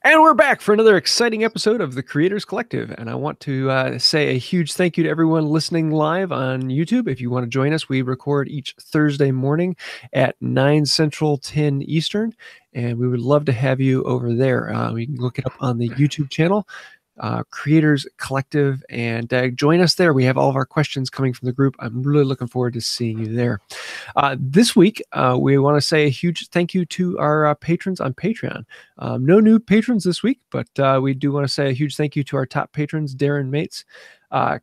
And we're back for another exciting episode of the Creators Collective. And I want to say a huge thank you to everyone listening live on YouTube. If you want to join us, we record each Thursday morning at 9 Central, 10 Eastern. And we would love to have you over there. You can look it up on the YouTube channel, Creators Collective, and join us there. We have all of our questions coming from the group. I'm really looking forward to seeing you there. This week, we want to say a huge thank you to our patrons on Patreon. No new patrons this week, but we do want to say a huge thank you to our top patrons, Darren Mates,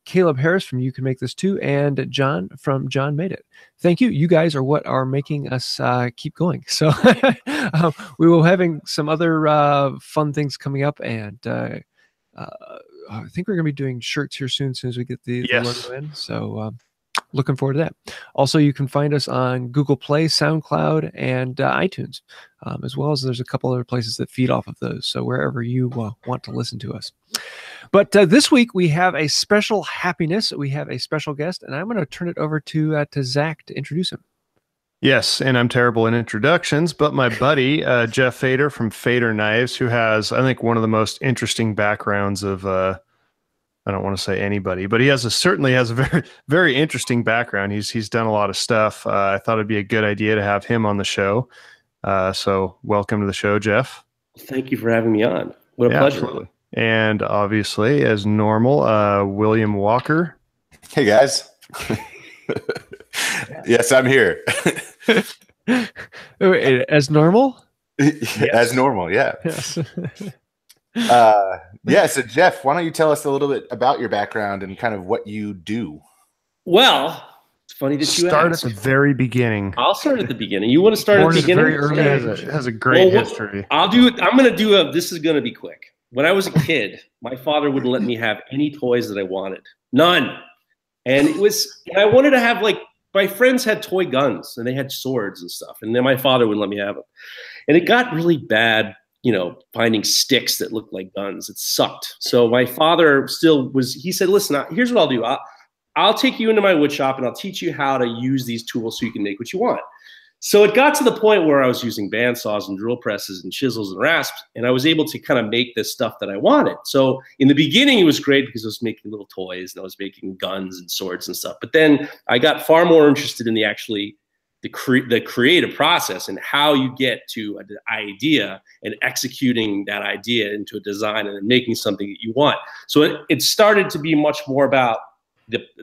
Caleb Harris from You Can Make This Too, and John from John Made It. Thank you. You guys are what are making us keep going. So we will having some other fun things coming up, and I think we're going to be doing shirts here soon as we get the logo in. So looking forward to that. Also, you can find us on Google Play, SoundCloud, and iTunes, as well as there's a couple other places that feed off of those. So wherever you want to listen to us. But this week we have a special happiness. We have a special guest, and I'm going to turn it over to Zack to introduce him. Yes, and I'm terrible in introductions, but my buddy, Geoff Feder from Feder Knives, who has, I think, one of the most interesting backgrounds of, I don't want to say anybody, but he certainly has a very, very interesting background. He's done a lot of stuff. I thought it'd be a good idea to have him on the show. So welcome to the show, Geoff. Thank you for having me on. What a pleasure. Absolutely. And obviously, as normal, William Walker. Hey, guys. Yes, I'm here. As normal? Yes. As normal, yeah. Yes. Yeah, so Geoff, why don't you tell us a little bit about your background and kind of what you do? Well, it's funny that you start asked. At the very beginning. I'll start at the beginning. You want to start at the beginning? Very early, has a great history. I'll do it. I'm going to do this is going to be quick. When I was a kid, my father wouldn't let me have any toys that I wanted. None. And I wanted to have, like, my friends had toy guns and they had swords and stuff. And then my father wouldn't let me have them. And it got really bad, finding sticks that looked like guns. It sucked. So my father he said, listen, here's what I'll do. I'll take you into my wood shop and I'll teach you how to use these tools so you can make what you want. So it got to the point where I was using bandsaws and drill presses and chisels and rasps, and I was able to kind of make this stuff that I wanted. So in the beginning, it was great because I was making little toys and I was making guns and swords and stuff. But then I got far more interested in the creative process and how you get to an idea and executing that idea into a design and then making something that you want. So it started to be much more about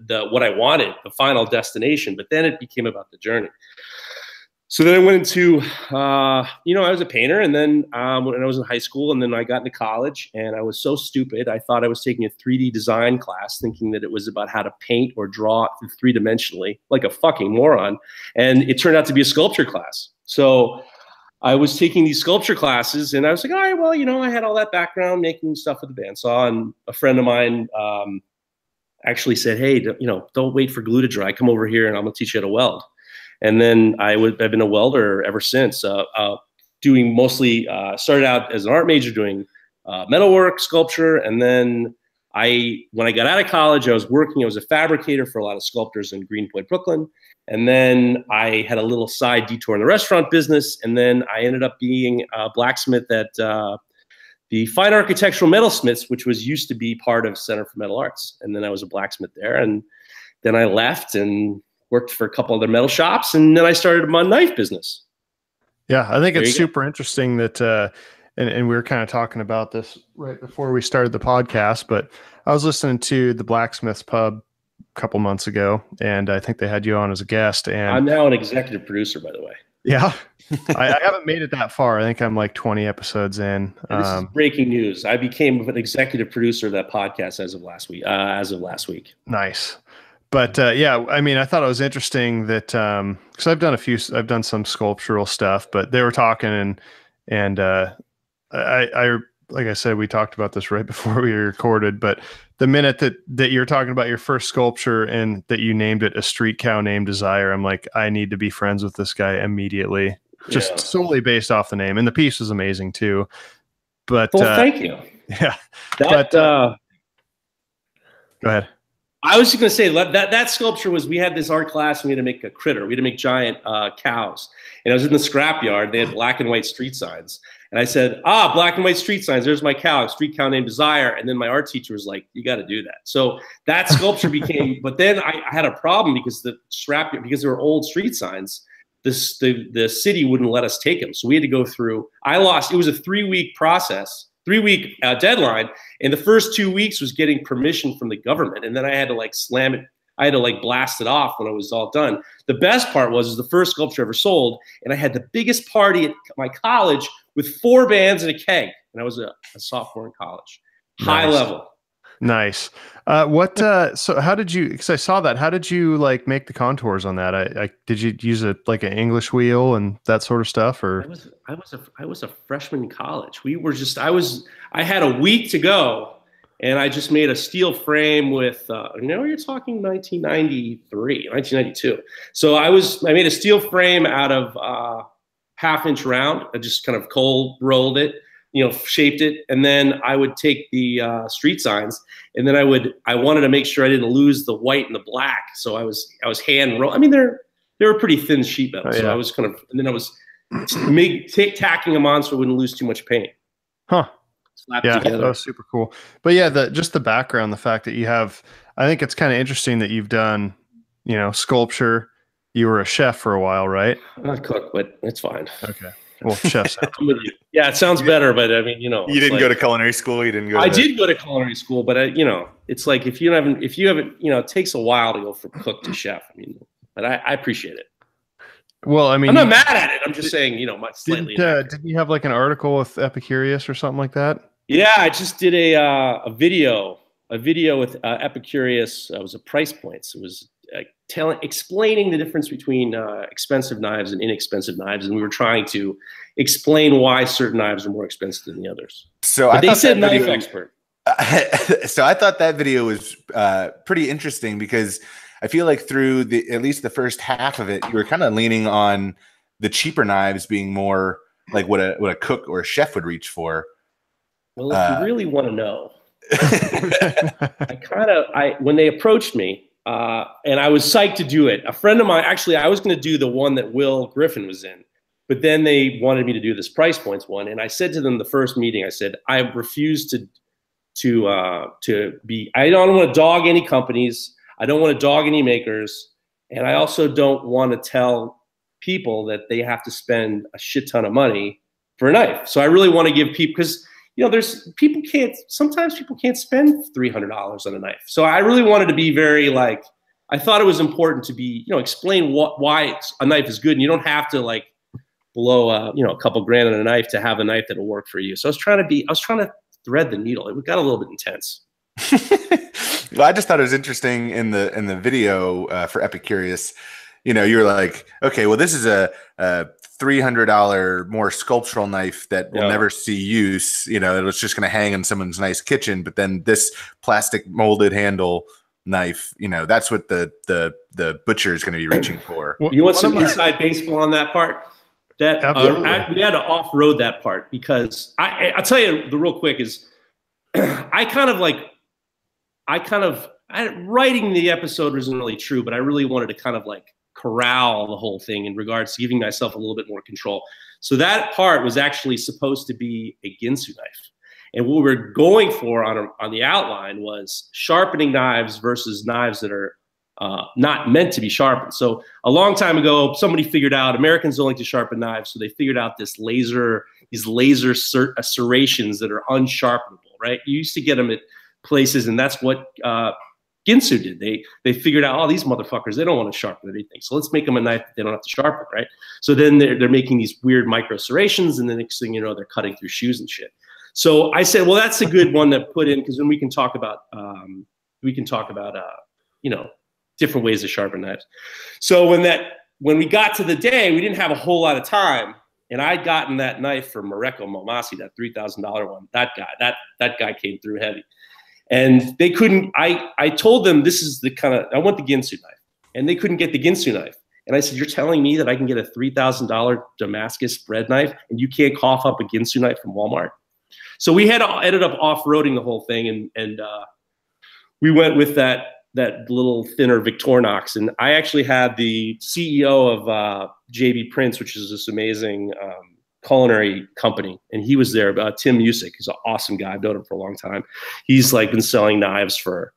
what I wanted, the final destination, but then it became about the journey. So then I went into, I was a painter, and then when I was in high school, and then I got into college, and I was so stupid. I thought I was taking a 3D design class, thinking that it was about how to paint or draw three-dimensionally, like a fucking moron. And it turned out to be a sculpture class. So I was taking these sculpture classes, and I was like, all right, well, I had all that background making stuff with the bandsaw, and a friend of mine actually said, hey, don't wait for glue to dry. Come over here, and I'm going to teach you how to weld. And then I've been a welder ever since, doing mostly, started out as an art major doing metalwork, sculpture. And then when I got out of college, I was a fabricator for a lot of sculptors in Greenpoint, Brooklyn. And then I had a little side detour in the restaurant business. And then I ended up being a blacksmith at the Fine Architectural Metalsmiths, which used to be part of Center for Metal Arts. And then I was a blacksmith there. And then I left and worked for a couple other metal shops, and then I started my knife business. Yeah, I think it's super interesting that, and we were kind of talking about this right before we started the podcast, but I was listening to the Blacksmiths Pub a couple months ago, and I think they had you on as a guest. And I'm now an executive producer, by the way. Yeah, I haven't made it that far. I think I'm like 20 episodes in. This is breaking news. I became an executive producer of that podcast as of last week. Nice. But yeah, I mean, I thought it was interesting that because I've done some sculptural stuff, but they were talking and I like I said, we talked about this right before we recorded, but the minute that you're talking about your first sculpture and that you named it A Street Cow Named Desire, I'm like, I need to be friends with this guy immediately, just solely based off the name. And the piece was amazing too. But thank you. Yeah. Go ahead. I was just going to say that sculpture was, we had this art class and we had to make a critter. We had to make giant cows. And I was in the scrapyard. They had black and white street signs. And I said, black and white street signs. There's my cow, street cow named Desire. And then my art teacher was like, you got to do that. So that sculpture became, but then I had a problem because because there were old street signs, the city wouldn't let us take them. So we had to go through, it was a 3-week process. 3-week deadline, and the first 2 weeks was getting permission from the government, and then I had to like slam it. I had to like blast it off when it was all done. The best part was the first sculpture I ever sold, and I had the biggest party at my college with 4 bands and a keg, and I was a sophomore in college. High level. Nice. So how did you, because I saw that, how did you like make the contours on that? Did you use like an English wheel and that sort of stuff, or? I was a freshman in college. I had a week to go, and I just made a steel frame with, you're talking 1993, 1992. So I made a steel frame out of 1/2 inch round. I just kind of cold rolled it, shaped it, and then I would take the street signs, and then I wanted to make sure I didn't lose the white and the black, so I was hand roll. I mean, they were pretty thin sheet metal, so I was kind of, and then I was tacking them on so I wouldn't lose too much paint. Huh. Together. That was super cool. But yeah, just the background, the fact that you have, I think it's kind of interesting that you've done, sculpture. You were a chef for a while, right? I'm not a cook, but it's fine. Okay. Well, chef. Yeah, it sounds better, but I mean, you didn't go to culinary school. You didn't go. I did go to culinary school, but it's like if you haven't, it takes a while to go from cook to chef. I mean, but I appreciate it. Well, I mean, I'm not mad at it. I'm just saying, slightly. Didn't you have like an article with Epicurious or something like that? Yeah, I just did a video with Epicurious. It was a price points. It was explaining the difference between expensive knives and inexpensive knives, and we were trying to explain why certain knives are more expensive than the others. So they said knife expert. So I thought that video was pretty interesting because I feel like through at least the first half of it, you were kind of leaning on the cheaper knives being more like what a cook or a chef would reach for. Well, if you really want to know, when they approached me, and I was psyched to do it. A friend of mine, actually, I was going to do the one that Will Griffin was in, but then they wanted me to do this price points one, and I said to them the first meeting, I said I refuse to be. I don't want to dog any companies. I don't want to dog any makers, and I also don't want to tell people that they have to spend a shit ton of money for a knife. So I really want to give people, because sometimes people can't spend $300 on a knife. So I really wanted to be very I thought it was important to be, explain why a knife is good, and you don't have to blow a couple grand on a knife to have a knife that'll work for you. So I was trying to thread the needle. It got a little bit intense. Well, I just thought it was interesting in the video for Epicurious. You were like, okay, well, this is a $300 more sculptural knife that will never see use. It was just going to hang in someone's nice kitchen. But then this plastic molded handle knife, that's what the butcher is going to be reaching for. You want some inside baseball on that part? We had to off-road that part because I'll tell you the real quick is writing the episode wasn't really true, but I really wanted to kind of corral the whole thing in regards to giving myself a little bit more control. So that part was actually supposed to be a Ginsu knife. And what we were going for on the outline was sharpening knives versus knives that are not meant to be sharpened. So a long time ago, somebody figured out Americans don't like to sharpen knives. So they figured out these laser serrations that are unsharpenable, right? You used to get them at places, and that's what Ginsu did. They figured out, oh, these motherfuckers, they don't want to sharpen anything. So let's make them a knife that they don't have to sharpen, right? So then they're making these weird micro serrations, and the next thing you know, they're cutting through shoes and shit. So I said, well, that's a good one to put in, because then we can talk about different ways to sharpen knives. So when we got to the day, we didn't have a whole lot of time, and I'd gotten that knife from Mareko Momasi, that $3,000 one. That guy came through heavy. And they couldn't, I told them this is I want the Ginsu knife. And they couldn't get the Ginsu knife. And I said, you're telling me that I can get a $3,000 Damascus bread knife and you can't cough up a Ginsu knife from Walmart? So we ended up off-roading the whole thing. And we went with that that little thinner Victorinox. And I actually had the CEO of JB Prince, which is this amazing culinary company, and he was there. Tim Music, he's an awesome guy. I've known him for a long time. He's like been selling knives for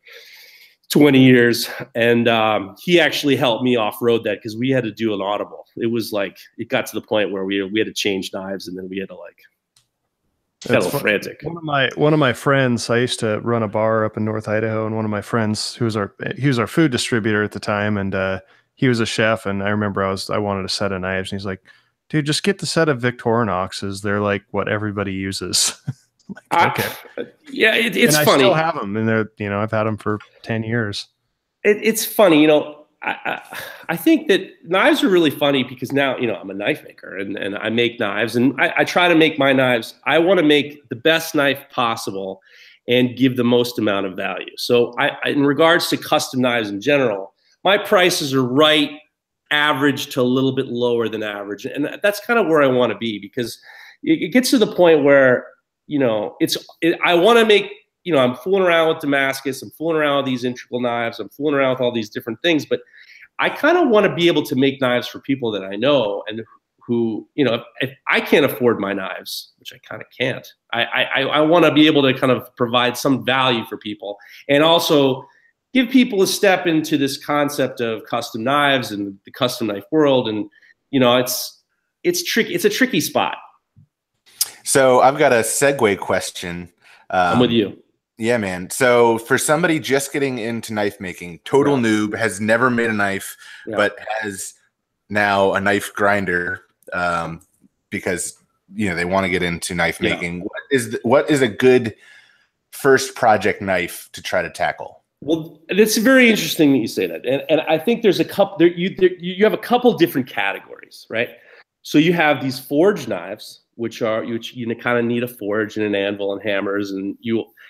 20 years, and he actually helped me off-road that because we had to do an audible. It was like it got to the point where we had to change knives, and then we had to like got a little frantic. One of my friends, I used to run a bar up in North Idaho, and one of my friends he was our food distributor at the time, and he was a chef. And I remember I wanted a set of knives, and he's like, "Dude, just get the set of Victorinoxes. They're like what everybody uses." Like, okay. Yeah, it's and funny. I still have them, and they're I've had them for 10 years. It's funny, I think that knives are really funny because now, I'm a knife maker and I make knives, and I try to make my knives. I want to make the best knife possible and give the most amount of value. So in regards to custom knives in general, my prices are right average to a little bit lower than average. And that's kind of where I want to be, because it gets to the point where, I want to make, I'm fooling around with Damascus, I'm fooling around with these integral knives, I'm fooling around with all these different things, but I kind of want to be able to make knives for people that I know and who, if I can't afford my knives, which I kind of can't, I want to be able to kind of provide some value for people and also give people a step into this concept of custom knives and the custom knife world. And, it's tricky. It's a tricky spot. So I've got a segue question. I'm with you. Yeah, man. So for somebody just getting into knife making, total noob, has never made a knife, but has now a knife grinder because they want to get into knife making. What is a good first project knife to try to tackle? Well, it's very interesting that you say that, and I think there's a couple. You have a couple different categories, right? So you have these forged knives, which you kind of need a forge and an anvil and hammers, and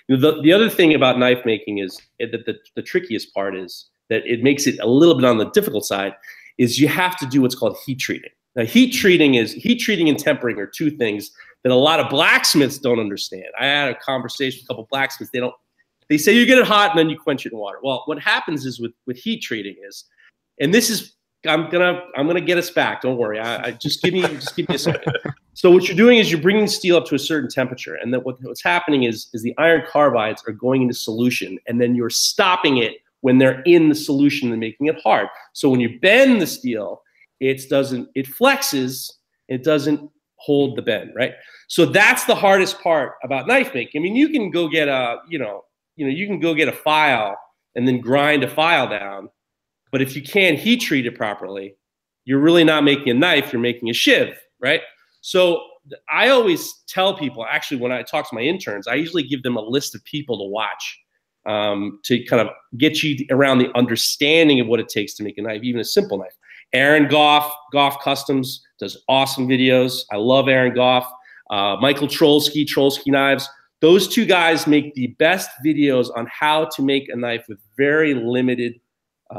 the other thing about knife making is that the trickiest part is that it makes it a little bit on the difficult side, is you have to do what's called heat treating. Now, heat treating and tempering are two things that a lot of blacksmiths don't understand. I had a conversation with a couple blacksmiths. They say you get it hot and then you quench it in water. Well, what happens is with heat treating is, and this is, I'm gonna get us back. Don't worry. Just give me a second. So what you're doing is you're bringing steel up to a certain temperature, and then what's happening is the iron carbides are going into solution, and then you're stopping it when they're in the solution and making it hard. So when you bend the steel, it flexes. It doesn't hold the bend, right? So that's the hardest part about knife making. I mean, you can go get you can go get a file and then grind a file down. But if you can't heat treat it properly, you're really not making a knife, you're making a shiv, right? So I always tell people, actually, when I talk to my interns, I usually give them a list of people to watch to kind of get you around the understanding of what it takes to make a knife, even a simple knife. Aaron Goff Customs does awesome videos. I love Aaron Goff. Michael Trolsky Knives. Those two guys make the best videos on how to make a knife with very limited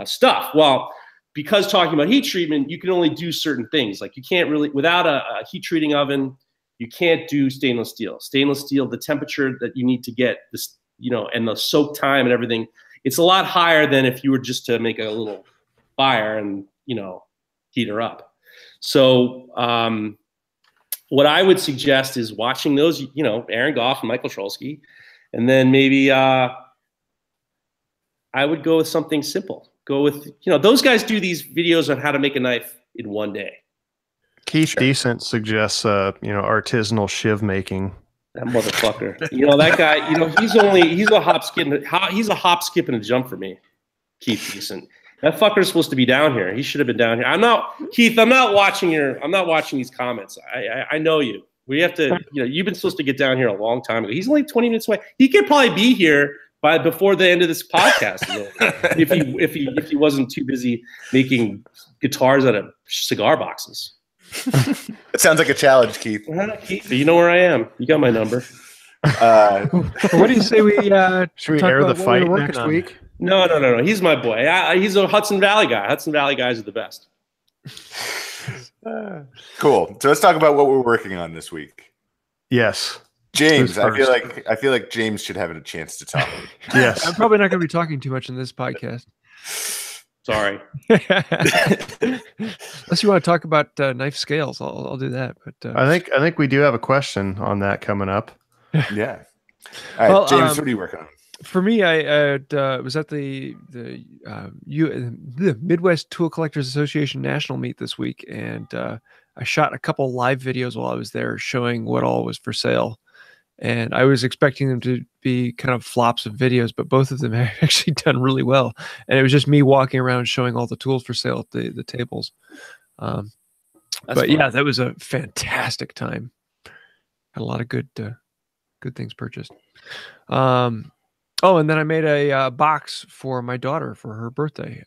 stuff. Well, because talking about heat treatment, you can only do certain things. Like you can't really, without a heat treating oven, you can't do stainless steel. Stainless steel, the temperature that you need to get this, and the soak time and everything, it's a lot higher than if you were just to make a little fire and, heat her up. So what I would suggest is watching those, Aaron Goff and Michael Trolsky, and then maybe I would go with something simple. Go with, those guys do these videos on how to make a knife in one day. Keith Decent suggests, artisanal shiv making. That motherfucker. That guy, he's a hop, skip, and a jump for me. Keith Decent. That fucker's supposed to be down here. He should have been down here. Keith, I'm not watching these comments. I know you. We have to, you've been supposed to get down here a long time ago. He's only 20 minutes away. He could probably be here before the end of this podcast if he wasn't too busy making guitars out of cigar boxes. It sounds like a challenge, Keith. Keith, you know where I am. You got my number. What do you say we should we air the fight next week? No. He's my boy. He's a Hudson Valley guy. Hudson Valley guys are the best. Cool. So let's talk about what we're working on this week. Yes. James, I feel like James should have a chance to talk. Yes. I'm probably not going to be talking too much in this podcast. Sorry. Unless you want to talk about knife scales, I'll do that. But I think we do have a question on that coming up. Yeah. All right, well, James, what are you working on? For me, I was at the Midwest Tool Collectors Association National Meet this week, and I shot a couple live videos while I was there showing what all was for sale. And I was expecting them to be kind of flops of videos, but both of them have actually done really well. And it was just me walking around showing all the tools for sale at the tables. But fun. Yeah, that was a fantastic time. Had a lot of good things purchased. Oh, and then I made a box for my daughter for her birthday.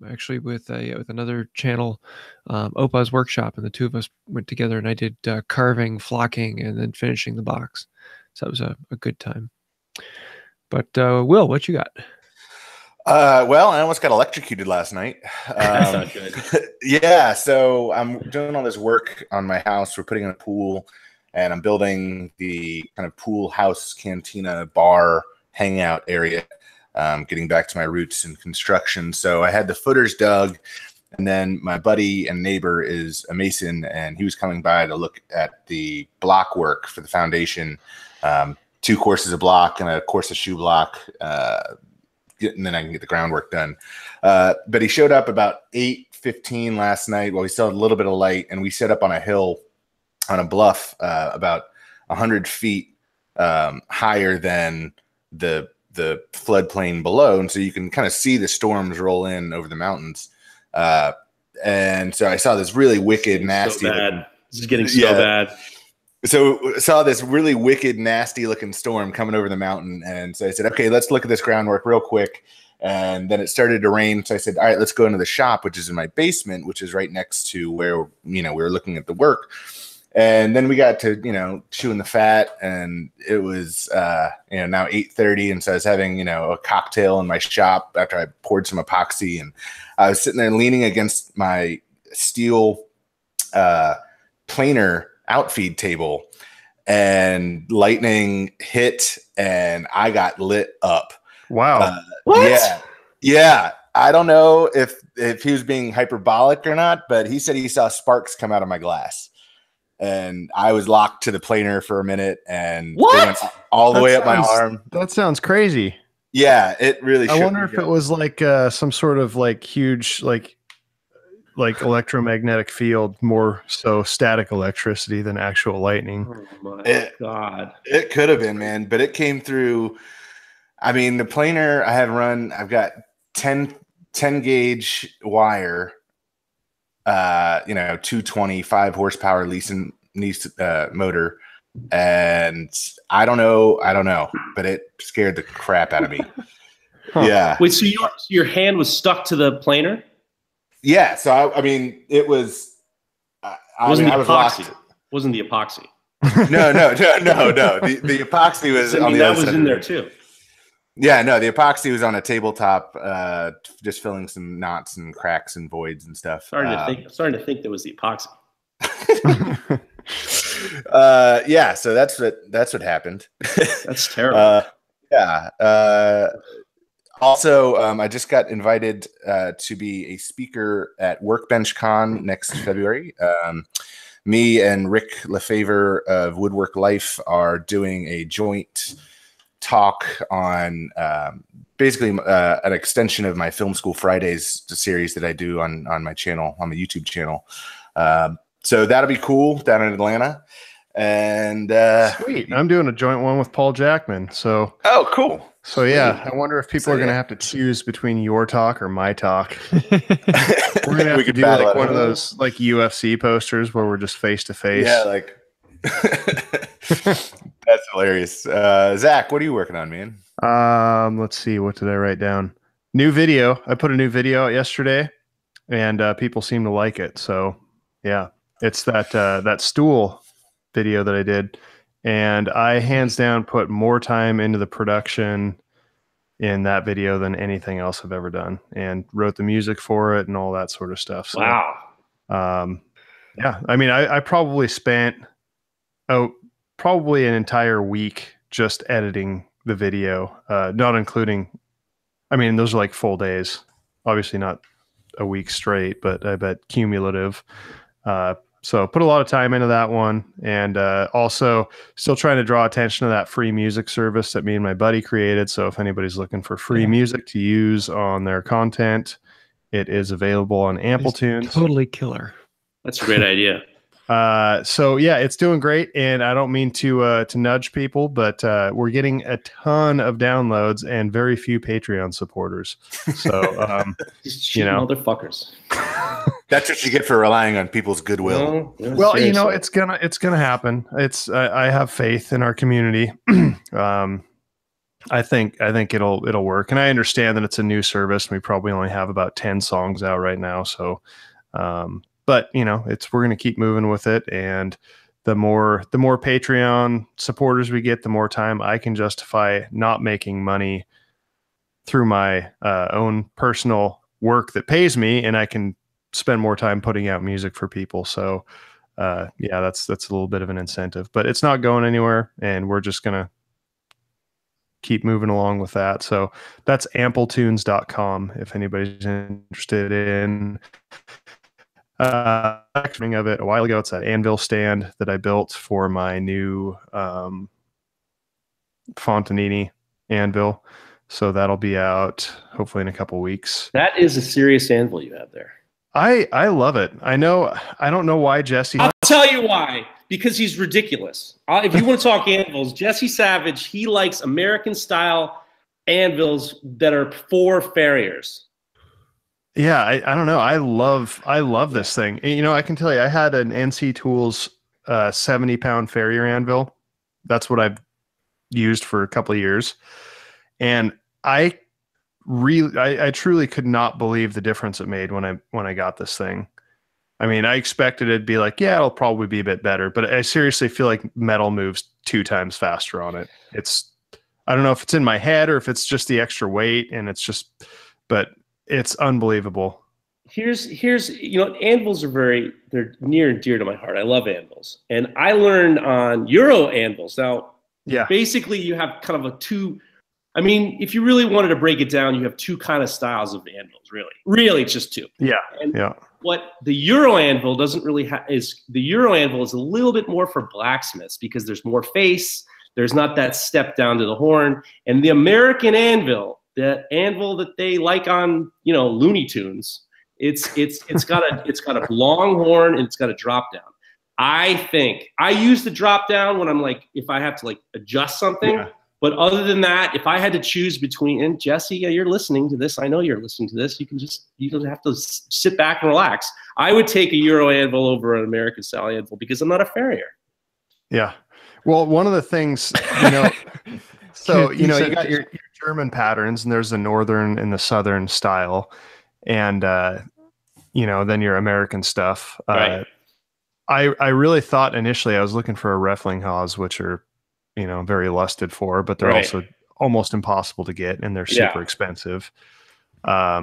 Actually, with another channel, Opa's Workshop, and the two of us went together, and I did carving, flocking, and then finishing the box. So that was a good time. But Will, what you got? Well, I almost got electrocuted last night. That's not good. Yeah, so I'm doing all this work on my house. We're putting in a pool, and I'm building the kind of pool house, cantina, bar, hangout area, getting back to my roots in construction. So I had the footers dug, and then my buddy and neighbor is a mason, and he was coming by to look at the block work for the foundation. 2 courses of block and a course of shoe block, and then I can get the groundwork done. But he showed up about 8:15 last night. Well, we still had a little bit of light, and we set up on a hill on a bluff about 100 feet higher than the floodplain below, and so you can kind of see the storms roll in over the mountains. And so I saw this really wicked, nasty. So bad. This is getting so bad. So saw this really wicked, nasty looking storm coming over the mountain, and so I said, "Okay, let's look at this groundwork real quick." And then it started to rain, so I said, "All right, let's go into the shop, which is in my basement, which is right next to where we were looking at the work." And then we got to, chewing the fat, and it was, now 8:30. And so I was having, a cocktail in my shop after I poured some epoxy, and I was sitting there leaning against my steel planer outfeed table, and lightning hit, and I got lit up. Wow. What? Yeah. I don't know if he was being hyperbolic or not, but he said he saw sparks come out of my glass. And I was locked to the planer for a minute, and they went all the way up my arm. That sounds crazy. Yeah, it really. I wonder if it was like some sort of like huge like electromagnetic field, more so static electricity than actual lightning. Oh my God! It could have been, man, but it came through. I mean, the planer I have run, I've got 10 gauge wire. 220 5 horsepower Leeson motor, and I don't know, but it scared the crap out of me. Huh. Yeah. Wait, so your hand was stuck to the planer? Yeah. So I mean, it was. I was locked. Wasn't the epoxy? No. The epoxy was on the other side. That was in there too. Yeah, no, the epoxy was on a tabletop, just filling some knots and cracks and voids and stuff. Starting to think that was the epoxy. Yeah, so that's what happened. That's terrible. Yeah. Also, I just got invited to be a speaker at WorkBenchCon next February. Me and Rick Lafaver of Woodwork Life are doing a joint talk on basically an extension of my Film School Fridays series that I do on my channel, on my YouTube channel. So that'll be cool down in Atlanta. And sweet. I'm doing a joint one with Paul Jackman. So cool. So yeah, I wonder if people are going to have to choose between your talk or my talk. We're going to have to do like one of those like UFC posters where we're just face to face. Yeah, like that's hilarious. Zach, what are you working on, man? Let's see. What did I write down? New video. I put a new video out yesterday, and people seem to like it. So yeah, it's that stool video that I did, and I hands down put more time into the production in that video than anything else I've ever done, and wrote the music for it and all that sort of stuff. So, wow. Yeah, I mean, I probably spent probably an entire week just editing the video, not including, I mean, those are like full days, obviously not a week straight, but I bet cumulative. So put a lot of time into that one, and also still trying to draw attention to that free music service that me and my buddy created. So if anybody's looking for free music to use on their content, it is available on Amplitunes. It's totally killer. That's a great idea. So yeah, it's doing great, and I don't mean to nudge people, but we're getting a ton of downloads and very few Patreon supporters. So you know, motherfuckers. That's what you get for relying on people's goodwill. Well, seriously. You know, it's gonna happen. I have faith in our community. I think it'll work, and I understand that it's a new service. And we probably only have about 10 songs out right now, so. But you know, we're going to keep moving with it, and the more Patreon supporters we get, the more time I can justify not making money through my own personal work that pays me, and I can spend more time putting out music for people. So yeah, that's a little bit of an incentive, but it's not going anywhere, and we're just going to keep moving along with that. So that's amplitunes.com if anybody's interested in of it a while ago. It's that anvil stand that I built for my new Fontanini anvil. So that'll be out hopefully in a couple weeks. That is a serious anvil you have there. I love it. I don't know why Jesse. I'll tell you why. Because he's ridiculous. If you want to talk anvils, Jesse Savage, he likes American style anvils that are for farriers. Yeah, I don't know. I love this thing. You know, I can tell you, I had an NC Tools 70-pound Farrier Anvil. That's what I've used for a couple of years, and I truly could not believe the difference it made when I got this thing. I mean, I expected it'd be like, yeah, it'll probably be a bit better, but I seriously feel like metal moves 2 times faster on it. I don't know if it's in my head or if it's just the extra weight, and but it's unbelievable. Here's you know, anvils are they're near and dear to my heart. I love anvils, and I learned on Euro anvils. Now, yeah, basically you have kind of I mean, if you really wanted to break it down, you have 2 kind of styles of anvils, really it's just 2. Yeah. And yeah. What the Euro anvil doesn't really the Euro anvil is a little bit more for blacksmiths because there's more face. There's not that step down to the horn. And the American anvil, the anvil that they like on, you know, Looney Tunes, it's got a long horn and it's got a drop down. I think I use the drop down when I'm like, if I have to like adjust something. Yeah. But other than that, if I had to choose between, and Jesse, you're listening to this. I know you're listening to this. You don't have to sit back and relax. I would take a Euro anvil over an American style anvil because I'm not a farrier. Yeah. Well, one of the things, you know, so, you know, you got your German patterns, and there's the northern and the southern style, and, you know, then your American stuff. Right. I really thought initially I was looking for a Reiflinghause, which are, you know, very lusted for, but they're also almost impossible to get, and they're super expensive. I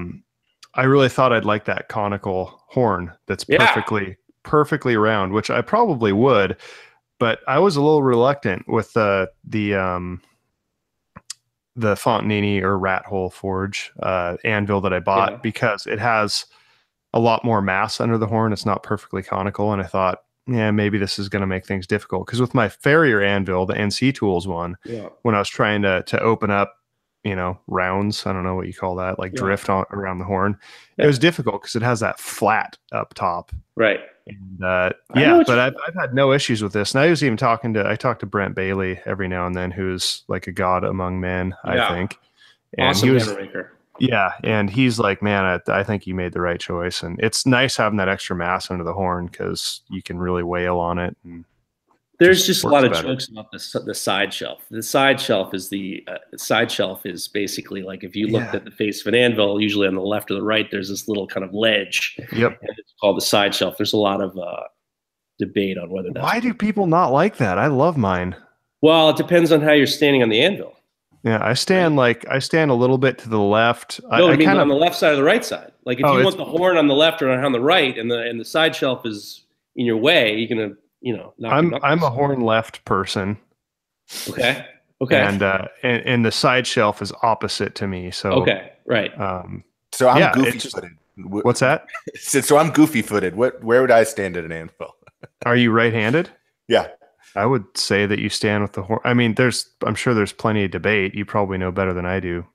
really thought I'd like that conical horn that's perfectly round, which I probably would, but I was a little reluctant with the Fontanini or Rat Hole Forge anvil that I bought because it has a lot more mass under the horn. It's not perfectly conical, and I thought, yeah, maybe this is going to make things difficult. Because with my Farrier Anvil, the NC Tools one, when I was trying to open up, you know, rounds, I don't know what you call that, like drift around the horn, it was difficult because it has that flat up top. Right. And, but I've had no issues with this. And I was even I talk to Brent Bailey every now and then, who's like a god among men, I think. And awesome hammermaker. Yeah, and he's like, man, I think you made the right choice. And it's nice having that extra mass under the horn because you can really wail on it. And there's just a lot of jokes about the side shelf. The side shelf is basically like if you looked at the face of an anvil, usually on the left or the right, there's this little kind of ledge. Yep. And it's called the side shelf. There's a lot of debate on whether that's... Why do people not like that? I love mine. Well, it depends on how you're standing on the anvil. Yeah, I stand a little bit to the left. No, I mean on the left side or the right side. Like if you want the horn on the left or on the right, and the side shelf is in your way, you're gonna knocking I'm a horn left person. Okay. And the side shelf is opposite to me. So okay, right. So I'm goofy footed. What's that? So I'm goofy footed. Where would I stand at an anvil? Are you right-handed? Yeah. I would say that you stand with the horn. I mean, I'm sure there's plenty of debate. You probably know better than I do,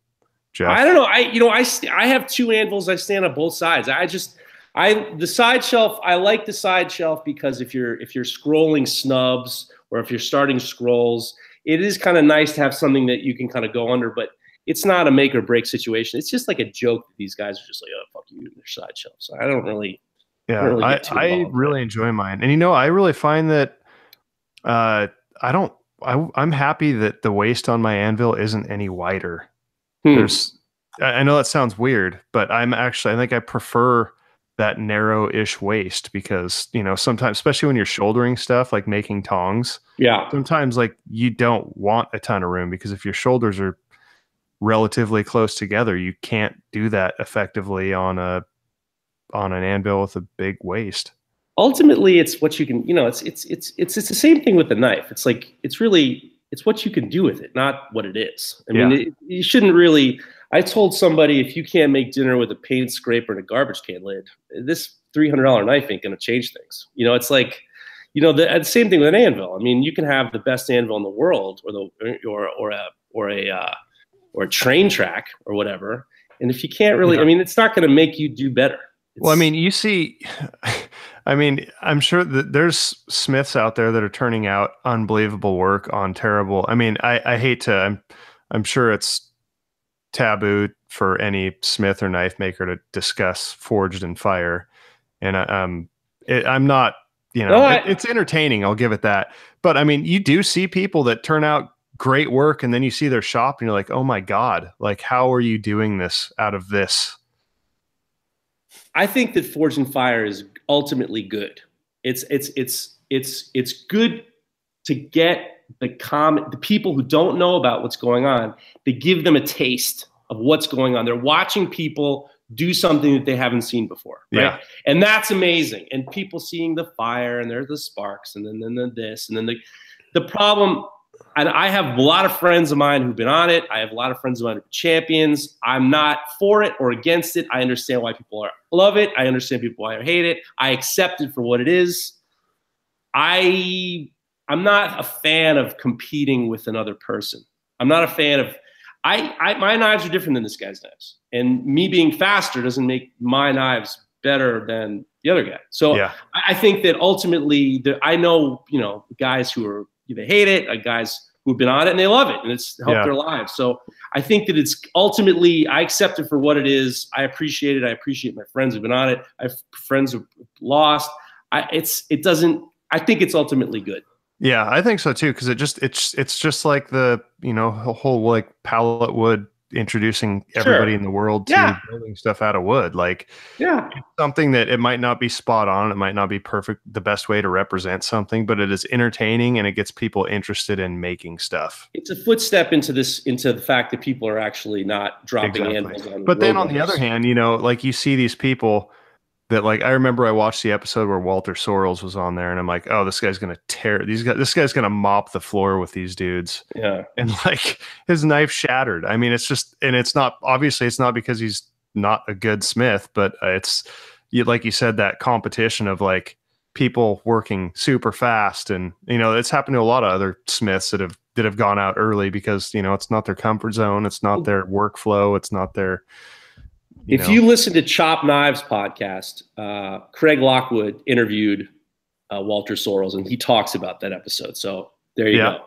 Geoff. I don't know. I have two anvils. I stand on both sides. The side shelf. I like the side shelf because if you're scrolling snubs or if you're starting scrolls, it is kind of nice to have something that you can kind of go under. But it's not a make or break situation. It's just like a joke that these guys are just like, oh, fuck you, and their side shelf. So I don't really. Yeah, I really enjoy mine, and I really find that I'm happy that the waist on my anvil isn't any wider. I know that sounds weird, but I think I prefer that narrow-ish waist because, sometimes, especially when you're shouldering stuff like making tongs, sometimes like you don't want a ton of room because if your shoulders are relatively close together, you can't do that effectively on an anvil with a big waist. Ultimately, it's what you can, it's the same thing with the knife. It's like, it's what you can do with it, not what it is. I mean, you shouldn't really, I told somebody, if you can't make dinner with a paint scraper and a garbage can lid, this $300 knife ain't going to change things. It's like, the same thing with an anvil. I mean, you can have the best anvil in the world or a train track or whatever. And if you can't really, I mean, it's not going to make you do better. Well, I mean, you see, I'm sure that there's smiths out there that are turning out unbelievable work on terrible. I mean, I hate to, I'm sure it's taboo for any smith or knife maker to discuss forged in fire. And I'm not, it's entertaining. I'll give it that. But I mean, you do see people that turn out great work and then you see their shop and you're like, oh my God, like, how are you doing this out of this? I think that forged in fire is ultimately good. It's good to get the people who don't know about what's going on, to give them a taste of what's going on. They're watching people do something that they haven't seen before, right? Yeah. And that's amazing. And people seeing the fire and there's the sparks and then this and then the problem. And I have a lot of friends of mine who've been on it. I have a lot of friends of mine who are champions. I'm not for it or against it. I understand why people love it. I understand people why they hate it. I accept it for what it is. I'm not a fan of competing with another person. I'm not a fan of my knives are different than this guy's knives. And me being faster doesn't make my knives better than the other guy. So yeah. I think that ultimately I know, guys who are, they hate it, guys who've been on it and they love it and it's helped their lives. So I think that it's ultimately, I accept it for what it is. I appreciate it. I appreciate my friends who've been on it. I have friends who've lost. I think it's ultimately good. Yeah, I think so too. Cause it's just like the, whole like pallet wood introducing everybody in the world to building stuff out of wood. Like, it's something that it might not be spot on. It might not be perfect, the best way to represent something, but it is entertaining and it gets people interested in making stuff. It's a footstep into the fact that people are actually not dropping anvils on. But then on the other hand, like you see these people that, like, I remember I watched the episode where Walter Sorrells was on there and I'm like, oh, this guy's going to tear these guys. This guy's going to mop the floor with these dudes. Yeah. And like his knife shattered. I mean, it's not, obviously it's not because he's not a good smith, but it's like you said, that competition of like people working super fast. And, it's happened to a lot of other smiths that have gone out early because, it's not their comfort zone. It's not their workflow. It's not their, If you listen to Chop Knives podcast, Craig Lockwood interviewed Walter Sorrells, and he talks about that episode. So there you go.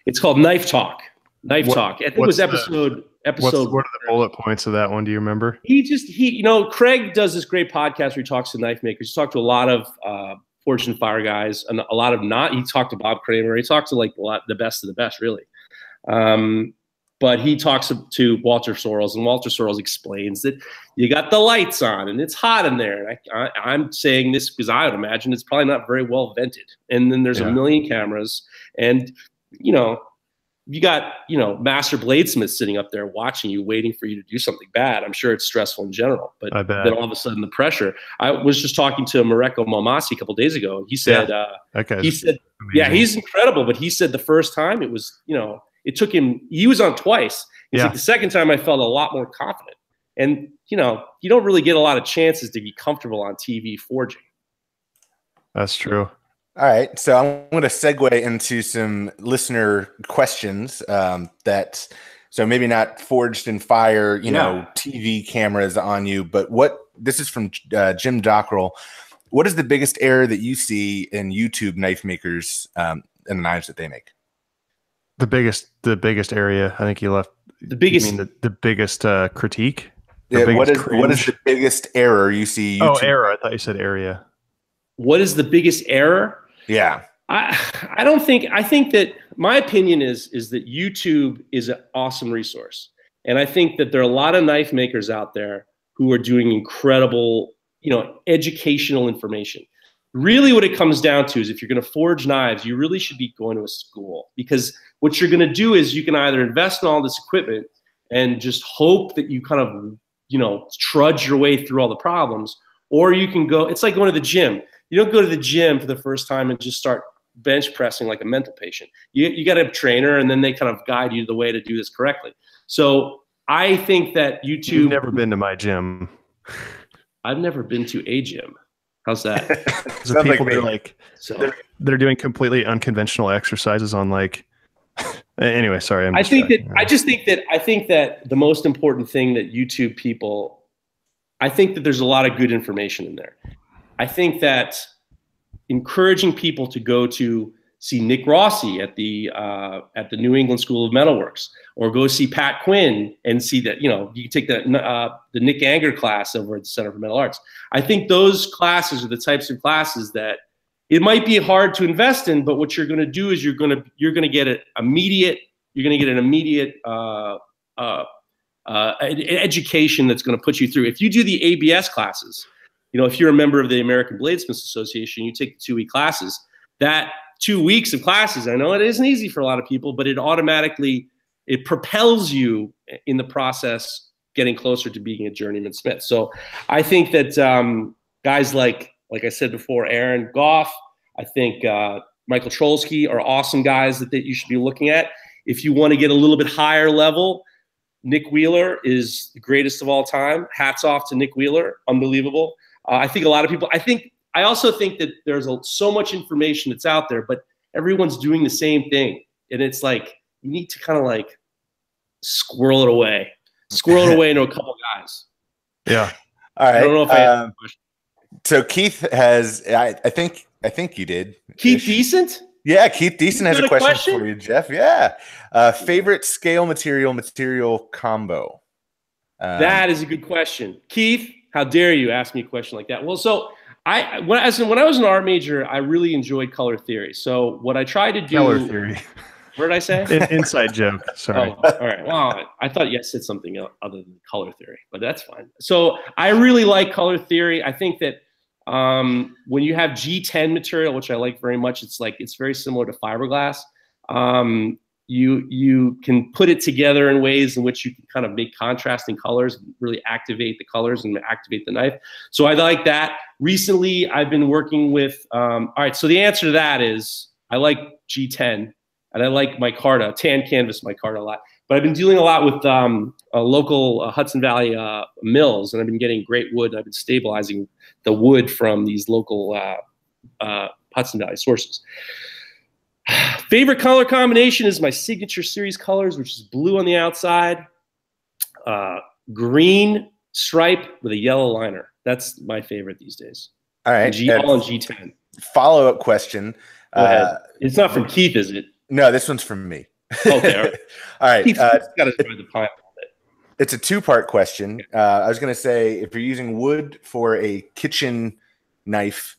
It's called Knife Talk. Knife Talk. I think it was episode. What are the bullet points of that one? Do you remember? Craig does this great podcast where he talks to knife makers. He talked to a lot of forged in fire guys and a lot of not. He talked to Bob Kramer. He talked to like the best of the best, really. But he talks to Walter Sorrells, and Walter Sorrells explains that you got the lights on and it's hot in there. And I'm saying this because I would imagine it's probably not very well vented. And then there's a million cameras, and you got, you know, master bladesmiths sitting up there watching you, waiting for you to do something bad. I'm sure it's stressful in general, but then all of a sudden the pressure. I was just talking to Mareko Malmasi a couple of days ago, and he said, yeah, he's incredible, but he said the first time it was, you know, it took him, he was on twice. He's like, the second time I felt a lot more confident. And, you know, you don't really get a lot of chances to be comfortable on TV forging. That's true. All right, so I'm going to segue into some listener questions so maybe not forged in fire, you know, TV cameras on you, but this is from Jim Dockrell. What is the biggest error that you see in YouTube knife makers and the knives that they make? The biggest area, I think you left. The biggest, you mean the biggest critique? What is the biggest error you see? YouTube? Oh, error. I thought you said area. What is the biggest error? Yeah. I think that my opinion is that YouTube is an awesome resource. And I think that there are a lot of knife makers out there who are doing incredible, you know, educational information. Really what it comes down to is if you're going to forge knives, you really should be going to a school, because what you're going to do is you can either invest in all this equipment and just hope that you kind of, you know, trudge your way through all the problems, or you can go, it's like going to the gym. You don't go to the gym for the first time and just start bench pressing like a mental patient. You got a trainer, and then they kind of guide you the way to do this correctly. So I think that YouTube. You've never been to my gym. I've never been to a gym. How's that? So people they're doing completely unconventional exercises on like. Anyway, sorry. I think that the most important thing that YouTube people, I think that there's a lot of good information in there. I think that encouraging people to go to see Nick Rossi at the New England School of Metalworks, or go see Pat Quinn and see that, you know, you can take the Nick Anger class over at the Center for Metal Arts. I think those classes are the types of classes that it might be hard to invest in, but what you're going to do is you're going to get an immediate education that's going to put you through. If you do the ABS classes, you know, if you're a member of the American Bladesmiths Association, you take the 2-week classes. That 2 weeks of classes, I know it isn't easy for a lot of people, but it propels you in the process, getting closer to being a journeyman smith. So I think that guys like I said before, Aaron Goff, I think Michael Trolsky are awesome guys that you should be looking at. If you want to get a little bit higher level, Nick Wheeler is the greatest of all time. Hats off to Nick Wheeler. Unbelievable. I think a lot of people, I also think that there's so much information that's out there, but everyone's doing the same thing. And it's like, you need to kind of like squirrel it away into a couple guys. Yeah. All right. I don't know if I have a question. So Keith has, I think you did. Keith Decent? Yeah, Keith Decent has a question for you, Geoff. Yeah. Favorite scale material combo? That is a good question. Keith, how dare you ask me a question like that? Well, so when I was an art major, I really enjoyed color theory. So what I tried to do. Color theory. What did I say? Inside joke. Sorry. Oh, all right. Well, I thought you said something other than color theory, but that's fine. So I really like color theory. I think that when you have G10 material, which I like very much, it's very similar to fiberglass. You can put it together in ways in which you can kind of make contrasting colors and really activate the colors and activate the knife. So I like that. Recently, I've been working with, all right, so the answer to that is I like G10 and I like micarta, tan canvas micarta a lot. But I've been dealing a lot with local Hudson Valley mills, and I've been getting great wood. I've been stabilizing the wood from these local Hudson Valley sources. Favorite color combination is my signature series colors, which is blue on the outside, green stripe with a yellow liner. That's my favorite these days. All right. All in G10. Follow-up question. Go ahead. It's not from Keith, is it? No, this one's from me. Okay. All right. All right. Keith's got to try the pie a little bit. It's a two-part question. I was going to say, if you're using wood for a kitchen knife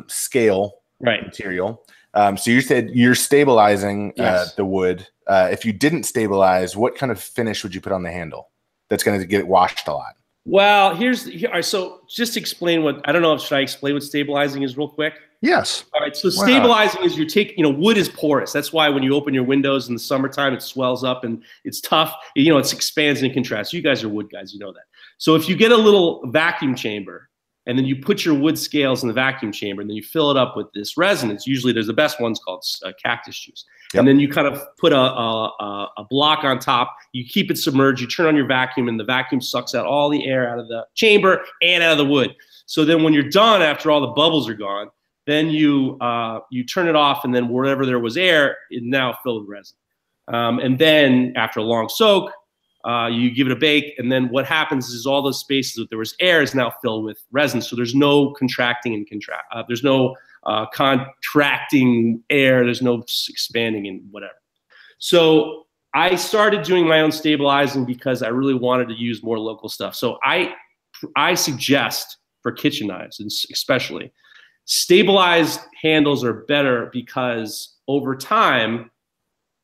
scale material, so you said you're stabilizing the wood. If you didn't stabilize, what kind of finish would you put on the handle that's going to get it washed a lot? Well, all right, so just explain I don't know, should I explain what stabilizing is real quick? Yes. All right. So stabilizing is you're taking, wood is porous. That's why when you open your windows in the summertime, it swells up and it's tough. It expands and contracts. You guys are wood guys. You know that. So if you get a little vacuum chamber and then you put your wood scales in the vacuum chamber and then you fill it up with this resin, usually there's the best ones called cactus juice. Yep. And then you kind of put a block on top. You keep it submerged. You turn on your vacuum and the vacuum sucks out all the air out of the chamber and out of the wood. So then when you're done, after all the bubbles are gone, then you turn it off, and then wherever there was air, it's now filled with resin. And then after a long soak, you give it a bake, and then what happens is all those spaces that there was air is now filled with resin. So there's no contracting and there's no contracting air. There's no expanding and whatever. So I started doing my own stabilizing because I really wanted to use more local stuff. So I suggest for kitchen knives, and especially, stabilized handles are better because over time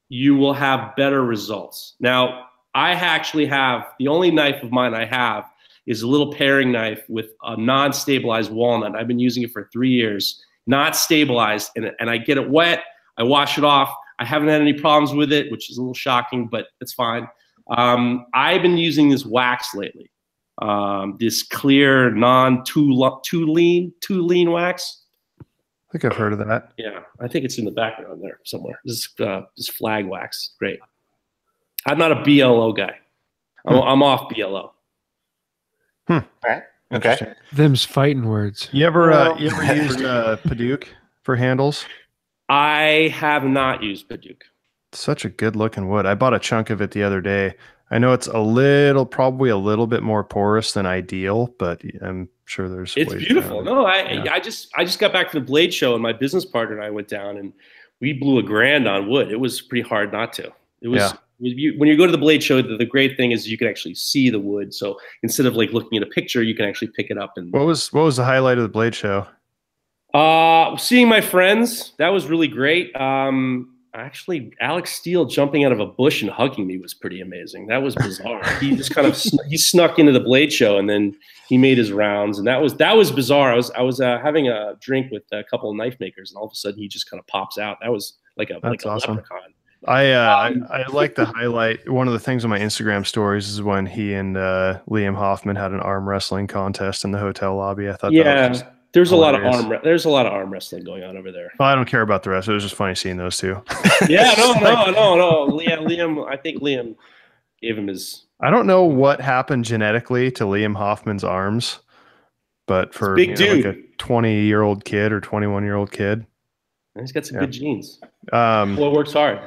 you will have better results. Now, I actually have, the only knife of mine I have is a little paring knife with a non-stabilized walnut. I've been using it for 3 years, not stabilized, and I get it wet, I wash it off. I haven't had any problems with it, which is a little shocking, but it's fine. I've been using this wax lately. This clear, too lean wax. I think I've heard of that. Yeah, I think it's in the background there somewhere. This flag wax, great. I'm not a BLO guy. I'm off BLO. All right. Okay. Them's fighting words. You ever used Paduk for handles? I have not used Paduk. Such a good looking wood. I bought a chunk of it the other day. I know it's probably a little bit more porous than ideal, but I'm sure there's. It's beautiful. No, I just got back from the Blade Show, and my business partner and I went down, and we blew $1,000 on wood. It was pretty hard not to. It was. Yeah. When you go to the Blade Show, the great thing is you can actually see the wood. So instead of like looking at a picture, you can actually pick it up. And what was the highlight of the Blade Show? Seeing my friends. That was really great. Actually, Alex Steele jumping out of a bush and hugging me was pretty amazing. That was bizarre. He just kind of he snuck into the Blade Show, and then he made his rounds, and that was bizarre. I was having a drink with a couple of knife makers, and all of a sudden he just kind of pops out. That was like a awesome. leprechaun. I like to highlight one of the things on my Instagram stories is when he and Liam Hoffman had an arm wrestling contest in the hotel lobby. I thought that was just there's hilarious. a lot of arm wrestling going on over there. Well, I don't care about the rest. It was just funny seeing those two. Yeah, no. Yeah, Liam. I think Liam gave him his. I don't know what happened genetically to Liam Hoffman's arms, but for big dude, like a 20-year-old kid or 21-year-old kid, he's got some good genes. Well, works hard.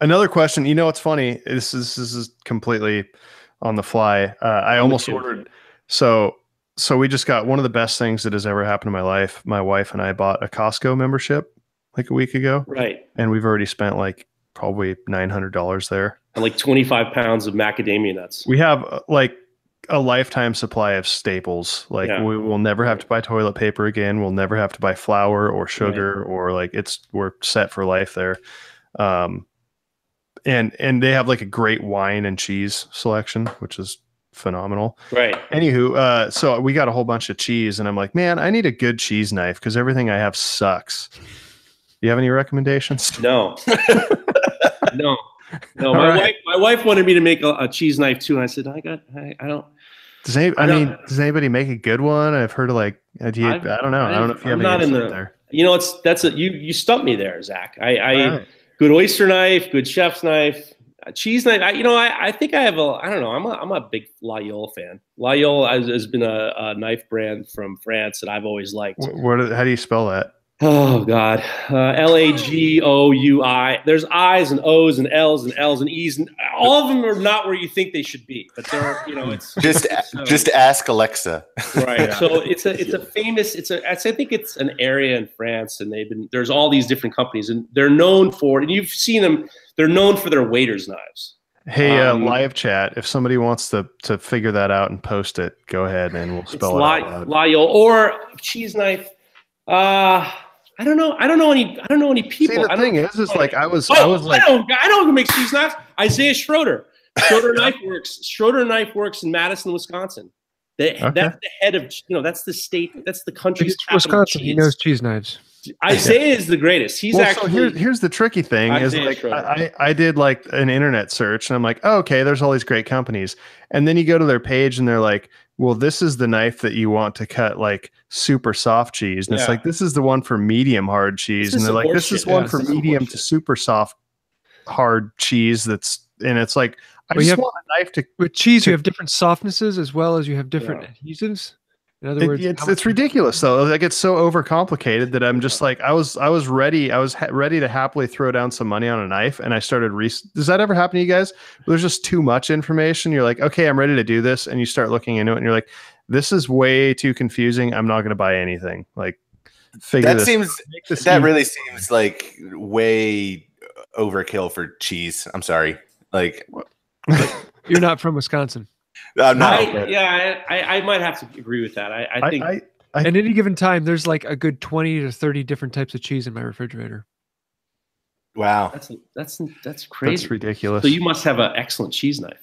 Another question. It's funny. This is completely on the fly. I almost ordered. So we just got one of the best things that has ever happened in my life. My wife and I bought a Costco membership like a week ago. Right. And we've already spent like probably $900 there. And like 25 pounds of macadamia nuts. We have like a lifetime supply of staples. Like we will never have to buy toilet paper again. We'll never have to buy flour or sugar or like we're set for life there. And they have like a great wine and cheese selection, which is phenomenal. Right. Anywho, so we got a whole bunch of cheese, and I'm like, man, I need a good cheese knife because everything I have sucks. You have any recommendations? No. No. My wife wanted me to make a cheese knife too, and I said, I don't. Does anybody make a good one? I've heard of like, I don't know. I don't know if you have any there. You stumped me there, Zach. Good oyster knife, good chef's knife. Cheese knife. I think I have I don't know. I'm a big Layolle fan. Layolle has been a knife brand from France that I've always liked. How do you spell that? Oh God, Lagoui. There's I's and O's and L's and L's and E's, and all of them are not where you think they should be. But they're, it's just ask Alexa. Right. Yeah. So it's a famous. I think it's an area in France, and there's all these different companies, and they're known for. And you've seen them. They're known for their waiters' knives. Hey, live chat. If somebody wants to figure that out and post it, go ahead and we'll spell it out. Layolle or cheese knife. I don't know any people. See, the thing is like I was like, I know who makes cheese knives. Isaiah Schroeder. Schroeder Knife Works in Madison, Wisconsin. That's the head of that's the state. That's the country's capital. Wisconsin. He knows cheese knives. Isaiah is the greatest. He's actually. So here's the tricky thing Isaiah is like I did like an internet search and I'm like, oh, okay, there's all these great companies, and then you go to their page and they're like, well, this is the knife that you want to cut like super soft cheese, and it's like this is the one for medium hard cheese, and they're like, this is one for medium to super soft hard cheese. And it's like I just want a knife to with cheese. You have different softnesses as well as you have different adhesives. In other words, it's ridiculous though. Like it's so overcomplicated that I'm just like I was ready to happily throw down some money on a knife, and I started. Does that ever happen to you guys? There's just too much information. You're like, okay, I'm ready to do this, and you start looking into it, and you're like, this is way too confusing. I'm not going to buy anything. Like, that really seems like way overkill for cheese. I'm sorry, like you're not from Wisconsin. No, I might have to agree with that. I think at any given time, there's like a good 20 to 30 different types of cheese in my refrigerator. Wow, that's crazy. That's ridiculous. So you must have an excellent cheese knife,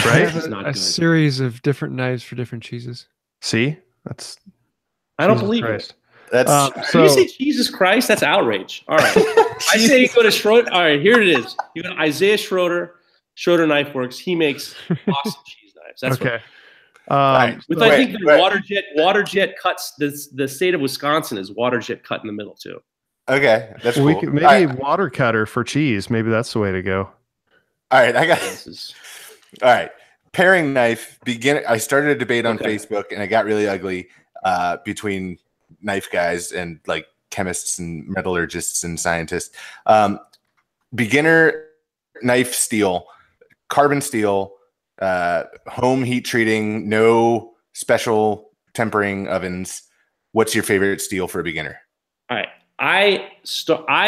right? a series of different knives for different cheeses. See, I don't believe it. That's so you say Jesus Christ? That's outrage. All right, I say you go to Schroeder. All right, here it is. You go to Isaiah Schroeder Knife Works. He makes awesome cheese knives. That's okay. I think the waterjet cuts. The state of Wisconsin is waterjet cut in the middle too. Okay, that's cool. Maybe water cutter for cheese. Maybe that's the way to go. All right, I got this. All right, paring knife. I started a debate on Facebook, and it got really ugly between knife guys and like chemists and metallurgists and scientists. Beginner knife steel. Carbon steel, home heat treating, no special tempering ovens. What's your favorite steel for a beginner? All right. I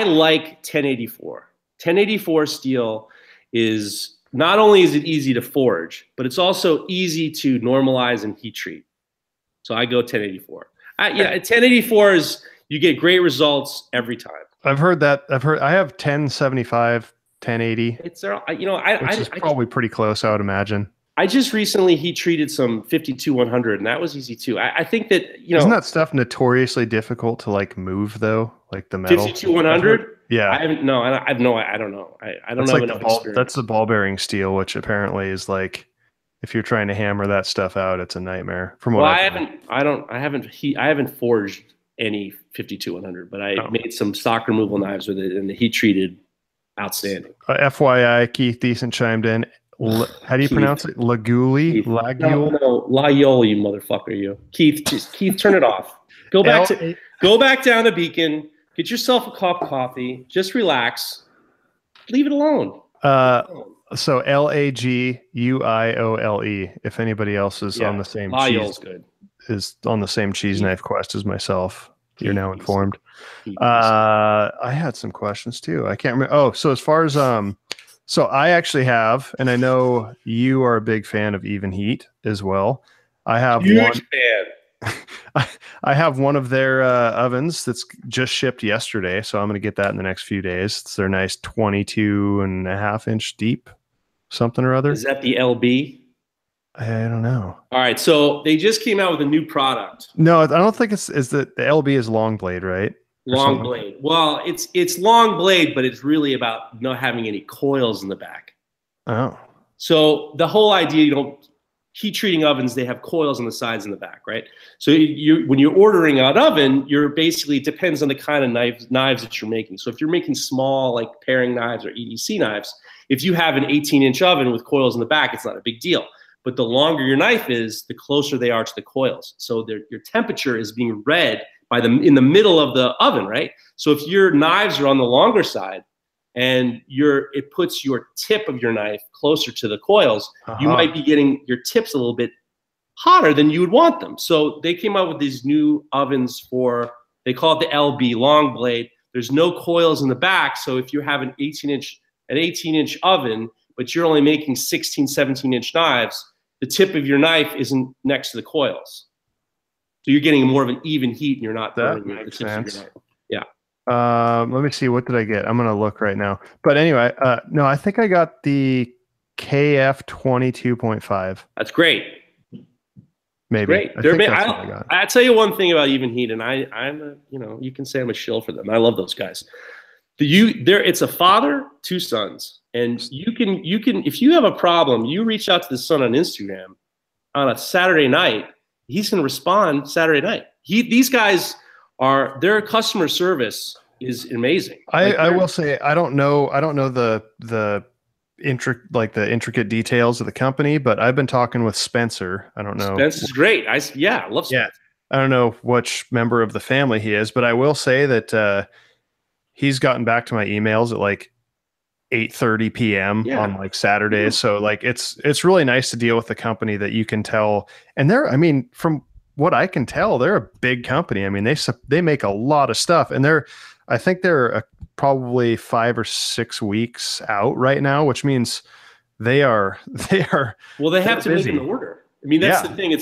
like 1084. 1084 steel is not only is it easy to forge, but it's also easy to normalize and heat treat. So I go 1084. 1084 is you get great results every time. I've heard that. I have 1075. 1080. It's which is probably pretty close, I would imagine. I just recently heat treated some 52100, and that was easy too. I think that isn't that stuff notoriously difficult to like move though, like the metal 52100. Yeah, I don't know. I don't have enough experience. That's the ball bearing steel, which apparently is like if you're trying to hammer that stuff out, it's a nightmare. From what I haven't forged any 52100, but I made some stock removal knives with it, and the heat treated. Outstanding. FYI, Keith Decent chimed in. How do you pronounce it? Laguli? Lagule? No, Layol, you motherfucker, you. Keith, turn it off. Go back down to Beacon. Get yourself a cup of coffee. Just relax. Leave it alone. So Laguiole. If anybody else is on the same Layol's good. Is on the same cheese knife quest as myself. You're now informed. I had some questions too. I can't remember. Oh, so as far as so I actually have, and I know you are a big fan of Even Heat as well. I have I have one of their ovens that's just shipped yesterday, so I'm going to get that in the next few days. It's their nice 22.5-inch deep, something or other. Is that the LB? I don't know. All right, so they just came out with a new product. No, I don't think it's the LB is long blade, right? Long blade. Well, it's long blade, but it's really about not having any coils in the back. Oh. So the whole idea, heat treating ovens, they have coils on the sides and the back, right? So when you're ordering an oven, you're basically, it depends on the kind of knives that you're making. So if you're making small, like paring knives or EDC knives, if you have an 18-inch oven with coils in the back, it's not a big deal. But the longer your knife is, the closer they are to the coils. So your temperature is being read in the middle of the oven, right? So if your knives are on the longer side and it puts your tip of your knife closer to the coils, you might be getting your tips a little bit hotter than you would want them. So they came out with these new ovens they call it the LB, long blade. There's no coils in the back. So if you have an 18-inch oven, but you're only making 16, 17-inch knives, the tip of your knife isn't next to the coils. So you're getting more of an even heat and you're not burning the tips of your knife. Yeah. Let me see. What did I get? I'm going to look right now. But anyway, no, I think I got the KF 22.5. That's great. Maybe. Great. I tell you one thing about Even Heat, and I'm you can say I'm a shill for them. I love those guys. It's a father, 2 sons, and you can if you have a problem, you reach out to the son on Instagram on a Saturday night. He's going to respond Saturday night. These guys their customer service is amazing. I will say I don't know the intricate details of the company, but I've been talking with Spencer. I don't know. Spencer's great. I love Spencer. Yeah. I don't know which member of the family he is, but I will say that he's gotten back to my emails at like 8:30 p.m. on like Saturdays. So like it's really nice to deal with a company that you can tell, and from what I can tell, they're a big company. I mean, they make a lot of stuff, and I think they're probably 5 or 6 weeks out right now, which means they are. Well, they have to busy. make an order. I mean, that's the thing.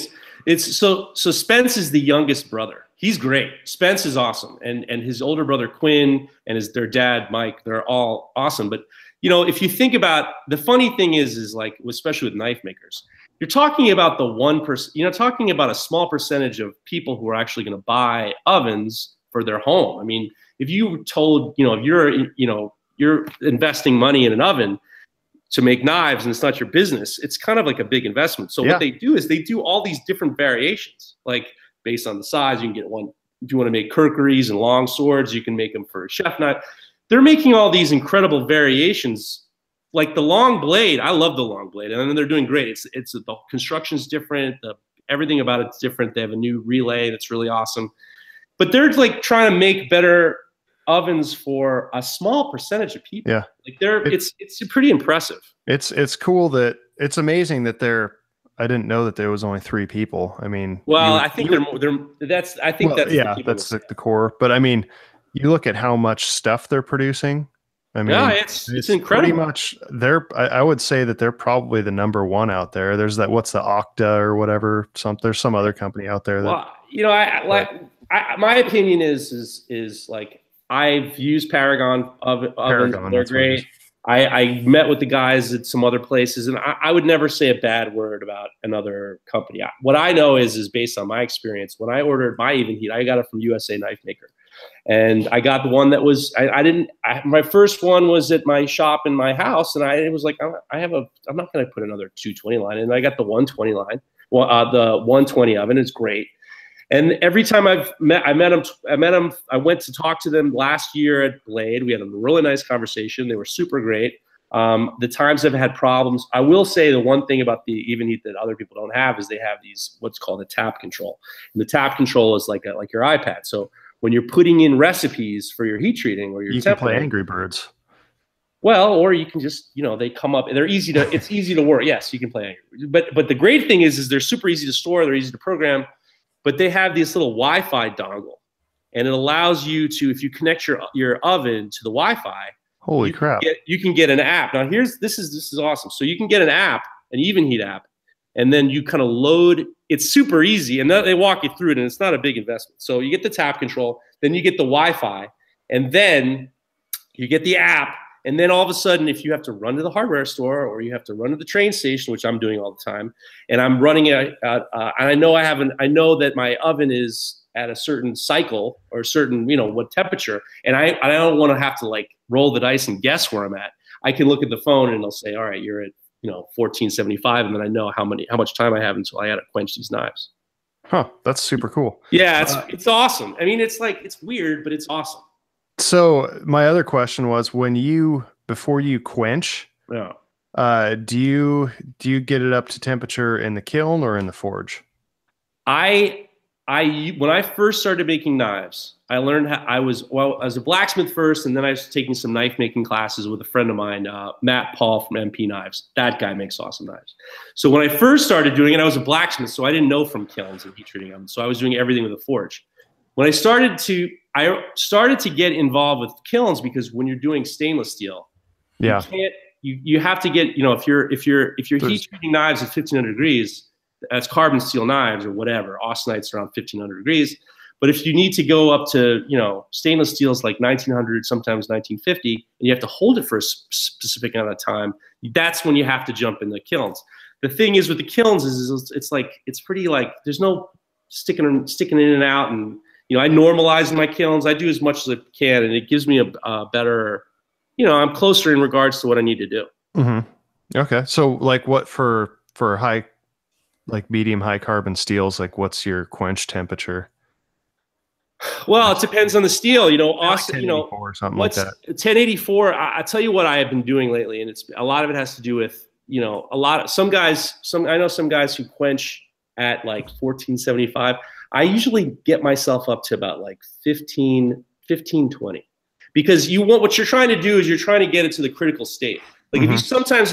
It's so Spence is the youngest brother. He's great. Spence is awesome, and his older brother Quinn and their dad Mike, they're all awesome. But if you think about, the funny thing is like, especially with knife makers, you're talking about the 1%. You're talking about a small percentage of people who are actually going to buy ovens for their home. I mean, if you told, if you're investing money in an oven to make knives and it's not your business, it's kind of like a big investment. So what they do is they do all these different variations, like based on the size. You can get one, if you want to make kurkeries and long swords, you can make them for a chef knife. They're making all these incredible variations. Like the long blade, I love the long blade, and they're doing great. It's the construction's different, everything about it's different. They have a new relay that's really awesome, but they're like trying to make better ovens for a small percentage of people. Yeah, like it's pretty impressive. It's cool that it's amazing that I didn't know that there was only 3 people. I mean, well, I think that's the core. But I mean, you look at how much stuff they're producing. I mean, it's incredible. Pretty much, I would say that they're probably the #1 out there. There's what's the Octa or whatever. There's some other company out there that. Well, my opinion is like, I've used Paragon ovens. They're great. I met with the guys at some other places, and I would never say a bad word about another company. What I know is based on my experience. When I ordered my Even Heat, I got it from USA Knife Maker. And I got the one that was, my first one was at my shop in my house. And I was like, I'm not going to put another 220 line in. I got the 120 line. Well, the 120 oven is great. And every time I met them, I went to talk to them last year at Blade. We had a really nice conversation. They were super great. The times I've had problems, I will say the one thing about the Even Heat that other people don't have is they have these, what's called a tap control. And the tap control is like your iPad. So when you're putting in recipes for your heat treating or your can play Angry Birds. Well, or you can just, they come up and they're easy to, it's easy to work. Yes, you can play Angry Birds. But the great thing is they're super easy to store. They're easy to program, but they have this little Wi-Fi dongle, and it allows you to, if you connect your oven to the Wi-Fi, holy crap, you can get an app. Now this is awesome. So you can get an app, an Even Heat app, and then you kind of load. It's super easy, and they walk you through it, and it's not a big investment. So you get the tap control, then you get the Wi-Fi, and then you get the app, and then all of a sudden, if you have to run to the hardware store or you have to run to the train station, which I'm doing all the time, and I'm running it, and I know I know that my oven is at a certain cycle or a certain, what temperature, and I don't want to have to like roll the dice and guess where I'm at. I can look at the phone and it'll say, all right, you're at 1475, and then I know how much time I have until I got to quench these knives. Huh, that's super cool. Yeah, it's awesome. I mean, it's weird, but it's awesome. So my other question was, before you quench, do you get it up to temperature in the kiln or in the forge? When I first started making knives, I learned how I was a blacksmith first, and then I was taking some knife making classes with a friend of mine, Matt Paul from MP Knives. That guy makes awesome knives. So when I first started doing it, I was a blacksmith, so I didn't know from kilns and heat treating ovens. So I was doing everything with a forge. When I started to get involved with kilns, because when you're doing stainless steel, you have to get, if you're heat treating knives at 1500 degrees, that's carbon steel knives or whatever. Austenites around 1500 degrees. But if you need to go up to, stainless steels like 1900, sometimes 1950, and you have to hold it for a specific amount of time, that's when you have to jump in the kilns. the thing is with the kilns is it's like, it's pretty like, there's no sticking in and out. And, you know, I normalize my kilns. I do as much as I can, and it gives me a better, you know, I'm closer in regards to what I need to do. Mm-hmm. Okay. So like what for high, like medium high carbon steels, like what's your quench temperature? Well, it depends on the steel, you know, Austin, you know, or something like that. 1084. I tell you what I have been doing lately, and it's a lot of it has to do with, you know, some guys who quench at like 1475. I usually get myself up to about like 1520, because what you're trying to do is you're trying to get it to the critical state. Like if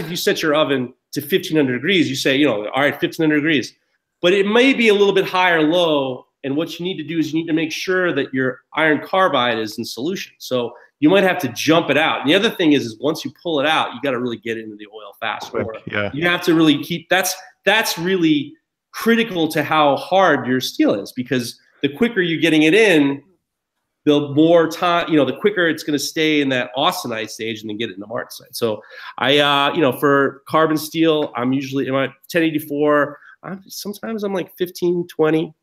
you set your oven to 1500 degrees, you say, you know, all right, 1500 degrees, but it may be a little bit high or low. And what you need to do is you need to make sure that your iron carbide is in solution. So you might have to jump it out. And the other thing is once you pull it out, you got to really get it into the oil fast. You have to really keep, that's really critical to how hard your steel is, because the quicker you're getting it in, the more time, you know, the quicker it's going to stay in that austenite stage and then get it in the martensite. So I, you know, for carbon steel, I'm usually in my 1084. Sometimes I'm like 1520.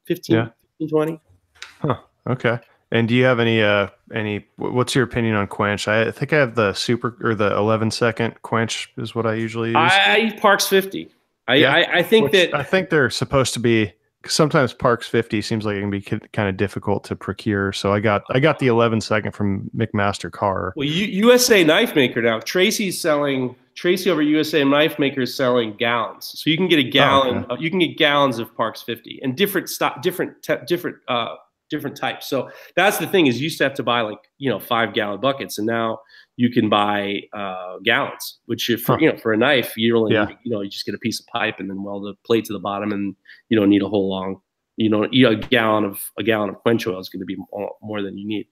Huh. Okay. And do you have any, what's your opinion on quench? I think I have the the 11-second quench is what I usually use. I use Parks 50. I think they're supposed to be, sometimes Parks 50 seems like it can be kind of difficult to procure. So I got the 11-second from McMaster Carr. Well, USA Knife Maker now. Tracy over USA Knife Maker is selling gallons, so you can get a gallon. Oh, okay. You can get gallons of Parks 50 and different types. So that's the thing, is you used to have to buy like, you know, 5-gallon buckets, and now you can buy gallons. Which you know, for a knife, you only need, you know, you just get a piece of pipe and then weld a plate to the bottom, and you don't need a whole long. You know, a gallon of quench oil is going to be more than you need.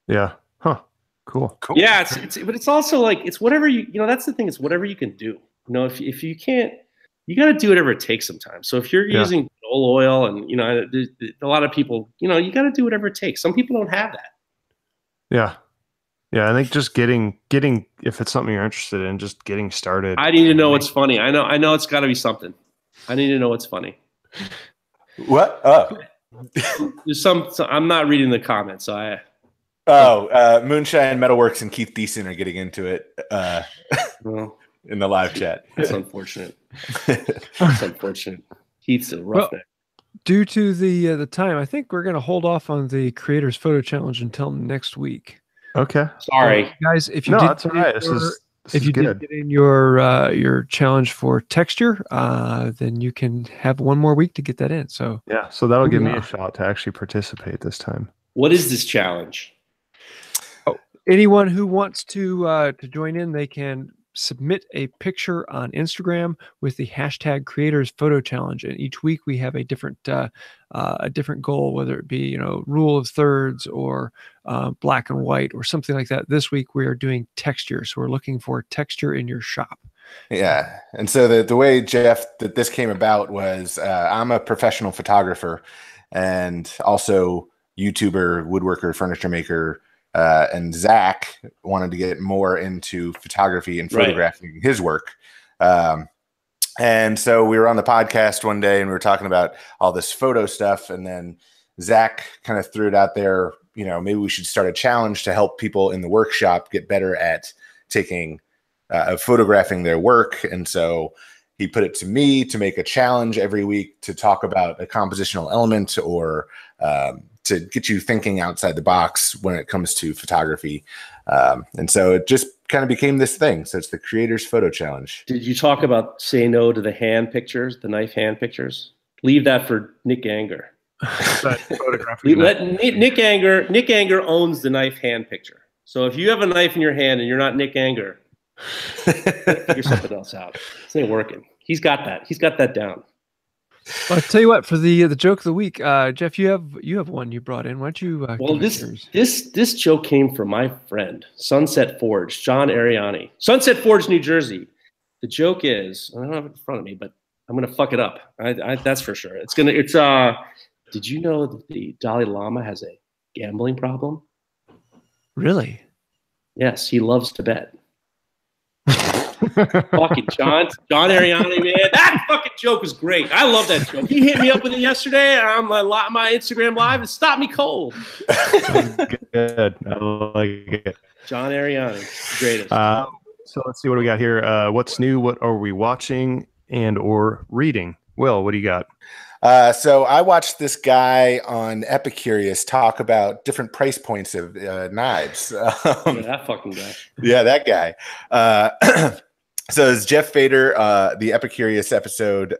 Yeah. Huh. Cool. Yeah, but it's also like, it's whatever you know, that's the thing, it's whatever you can do. You know, if you can't, you got to do whatever it takes sometimes. So if you're using oil and, you know, a lot of people, you know, you got to do whatever it takes. Some people don't have that. Yeah. Yeah. I think just getting, if it's something you're interested in, just getting started. I need to know what's funny. I know it's got to be something. I need to know what's funny. What? Oh. There's I'm not reading the comments, so Moonshine Metalworks and Keith Deason are getting into it in the live chat. It's unfortunate. It's unfortunate. Keith's a roughneck. Due to the time, I think we're going to hold off on the Creators Photo Challenge until next week. Okay. Sorry, guys. If you that's all right. If you did get in your challenge for texture, then you can have one more week to get that in. So yeah, so that'll give me a shot to actually participate this time. What is this challenge? Anyone who wants to join in, they can submit a picture on Instagram with the hashtag Creators Photo Challenge, and each week we have a different goal, whether it be, you know, rule of thirds or black and white or something like that. This week we are doing texture, so we're looking for texture in your shop. Yeah, and so the way, Jeff, that this came about was I'm a professional photographer and also YouTuber, woodworker, furniture maker. And Zack wanted to get more into photography and photographing his work. And so we were on the podcast one day and we were talking about all this photo stuff. And then Zack kind of threw it out there, you know, maybe we should start a challenge to help people in the workshop get better at taking, photographing their work. And so he put it to me to make a challenge every week to talk about a compositional element or, to get you thinking outside the box when it comes to photography. And so it just kind of became this thing. So it's the Creators Photo Challenge. Did you talk about say no to the hand pictures, the knife hand pictures? Leave that for Nick Anger. Nick Anger owns the knife hand picture. So if you have a knife in your hand and you're not Nick Anger, figure something else out. This ain't working. He's got that. He's got that down. Well, I'll tell you what, for the joke of the week, Jeff, you have one you brought in. Why don't you? Well, this joke came from my friend Sunset Forge, John Ariani, Sunset Forge, New Jersey. The joke is, I don't have it in front of me, but I'm gonna fuck it up. That's for sure. It's did you know that the Dali Lama has a gambling problem? Really? Yes, he loves Tibet. Fucking John Ariani, man. That fucking joke was great. I love that joke. He hit me up with it yesterday on my Instagram Live and stopped me cold. Good. I like it. John Ariani, greatest. So let's see what we got here. What's new? What are we watching and or reading? Will, what do you got? So I watched this guy on Epicurious talk about different price points of knives. That fucking guy. Yeah, that guy. So it's Geoff Feder. The Epicurious episode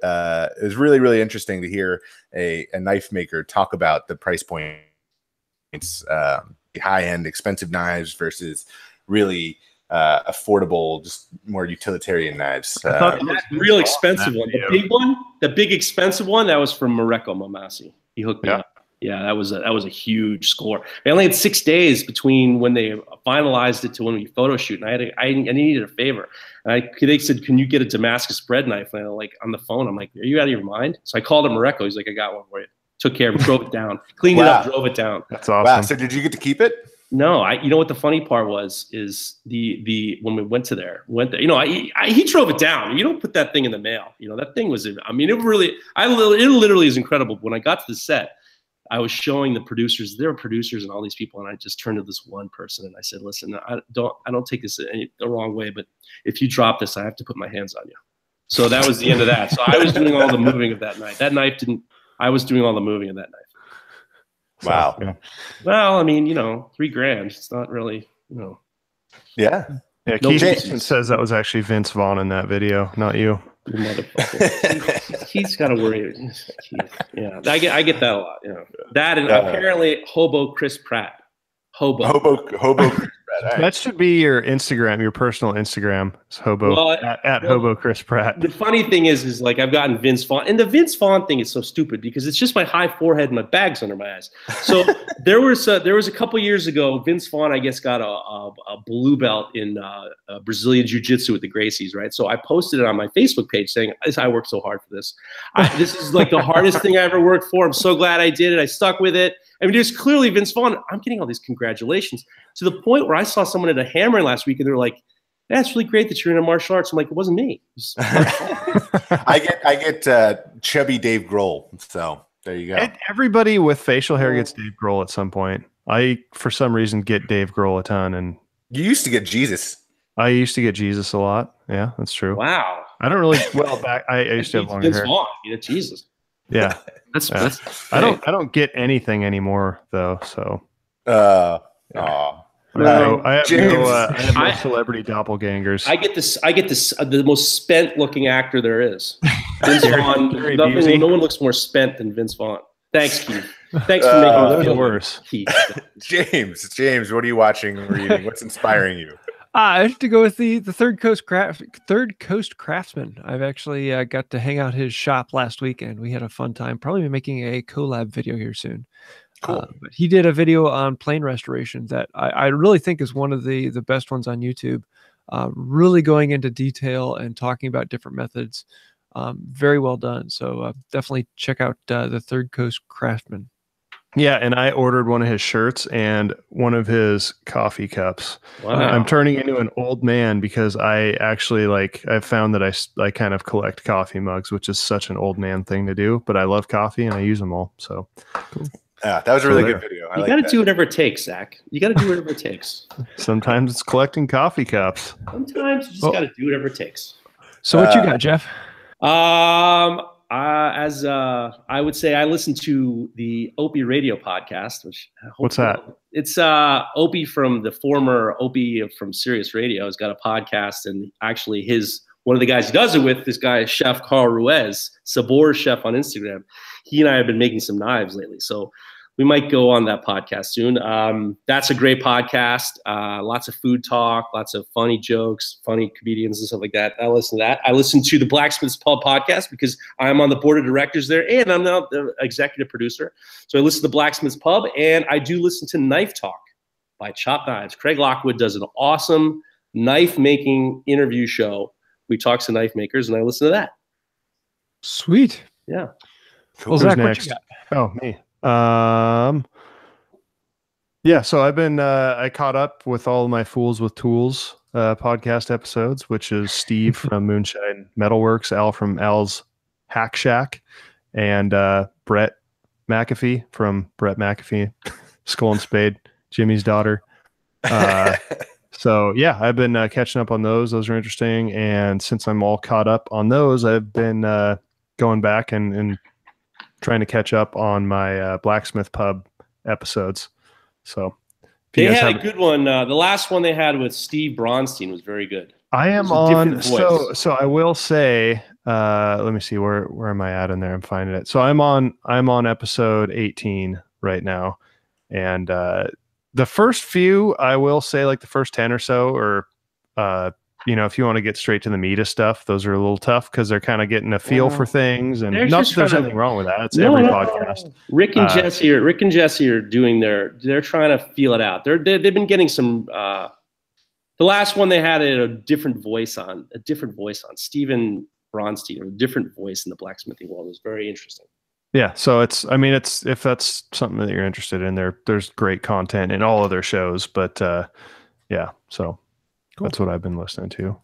is really, really interesting to hear a knife maker talk about the price points, high-end, expensive knives versus really affordable, just more utilitarian knives. I thought that real expensive one, the big expensive one, that was from Mareko Mamasi. He hooked me up. Yeah, that was a huge score. I only had 6 days between when they finalized it to when we photo shoot, and I needed a favor. And they said, "Can you get a Damascus bread knife?" And on the phone, I'm like, "Are you out of your mind?" So I called him Mareko. He's like, "I got one for you." Took care of it, drove it down, cleaned it up, drove it down. That's awesome. Wow. So did you get to keep it? No, you know what the funny part was is the when we went there, he drove it down. You don't put that thing in the mail. That thing was, it literally is incredible. When I got to the set, I was showing the producers, there were producers and all these people, and I just turned to this one person and I said, "Listen, I don't take this the wrong way, but if you drop this, I have to put my hands on you." So that was the end of that. So I was doing all the moving of that night. I was doing all the moving of that night. Wow. So, yeah. Well, I mean, $3,000. It's not really, Yeah. Yeah, Keith says that was actually Vince Vaughn in that video, not you. You motherfucker. He's got to worry. Yeah, I get that a lot. That and apparently Hobo Chris Pratt. Hobo Chris Pratt. Right. That should be your Instagram, your personal Instagram. It's Hobo at Hobo Chris Pratt. The funny thing is I've gotten Vince Vaughn, and the Vince Vaughn thing is so stupid because it's just my high forehead and my bags under my eyes. So there was a couple years ago, Vince Vaughn, I guess, got a blue belt in Brazilian Jiu-Jitsu with the Gracies, right? So I posted it on my Facebook page saying, "I worked so hard for this. This is like the hardest thing I ever worked for. I'm so glad I did it. I stuck with it." I mean, there's clearly Vince Vaughn. I'm getting all these congratulations to the point where I saw someone at a hammer last week and they're like, "That's really great that you're into martial arts." I'm like, "It wasn't me." I get chubby Dave Grohl. So there you go. And everybody with facial hair gets Dave Grohl at some point. I, for some reason, get Dave Grohl a ton, and you used to get Jesus. I used to get Jesus a lot. Yeah, that's true. Wow. I don't really back. I used to have longer hair. Vaughn, Jesus. Yeah. That's I don't get anything anymore though. So I have no celebrity doppelgangers. I get the most spent looking actor there is. Vince Vaughn. No one looks more spent than Vince Vaughn. Thanks, Keith. Thanks for making me feel worse. Keith. James, what are you watching or reading? What's inspiring you? I have to go with the Third Coast Craftsman. I've actually got to hang out his shop last week, and we had a fun time. Probably making a collab video here soon. Cool. But he did a video on plane restoration that I really think is one of the best ones on YouTube. Really going into detail and talking about different methods. Very well done. So definitely check out the Third Coast Craftsman. Yeah, and I ordered one of his shirts and one of his coffee cups. Wow. I'm turning into an old man because I actually I found that I kind of collect coffee mugs, which is such an old man thing to do, but I love coffee and I use them all. So cool. Yeah, that was a really good video. You got to do whatever it takes, Zach. You got to do whatever it takes. Sometimes it's collecting coffee cups. Sometimes you just got to do whatever it takes. So what you got, Jeff? As I would say, I listen to the Opieradio podcast. What's that? It's Opie from the former Opie from Sirius Radio has got a podcast, and actually one of the guys he does it with, this guy Chef Carl Ruiz, Sabor Chef on Instagram. He and I have been making some knives lately, so we might go on that podcast soon. That's a great podcast. Lots of food talk, lots of funny jokes, funny comedians and stuff like that. I listen to that. I listen to the Blacksmiths Pub podcast because I'm on the board of directors there and I'm now the executive producer. So I listen to the Blacksmiths Pub, and I do listen to Knife Talk by Chop Knives. Craig Lockwood does an awesome knife making interview show. We talk to knife makers, and I listen to that. Sweet. Yeah. Cool. Well, Zach, next? What you got? Oh, me. Yeah, so I've been I caught up with all of my Fools with Tools podcast episodes, which is Steve from Moonshine Metalworks, Al from Al's Hack Shack, and Brett McAfee from Brett McAfee, Skull and Spade, Jimmy's daughter. So yeah, I've been catching up on those. Those are interesting. And since I'm all caught up on those, I've been going back and trying to catch up on my Blacksmith Pub episodes. So they had a good one. The last one they had with Steve Bronstein was very good. I am on. So I will say, let me see, where am I at in there? I'm finding it. So I'm on episode 18 right now. And the first few, I will say, like the first 10 or so, or if you want to get straight to the meat of stuff, those are a little tough because they're kind of getting a feel for things. And not that there's anything wrong with that. It's every podcast. Rick and Jesse are doing they're trying to feel it out. They've been getting some. The last one they had a different voice on Stephen Bronstein, a different voice in the blacksmithing world. It was very interesting. Yeah, so it's if that's something that you're interested in, there's great content in all of their shows, but yeah, so cool. That's what I've been listening to. Well,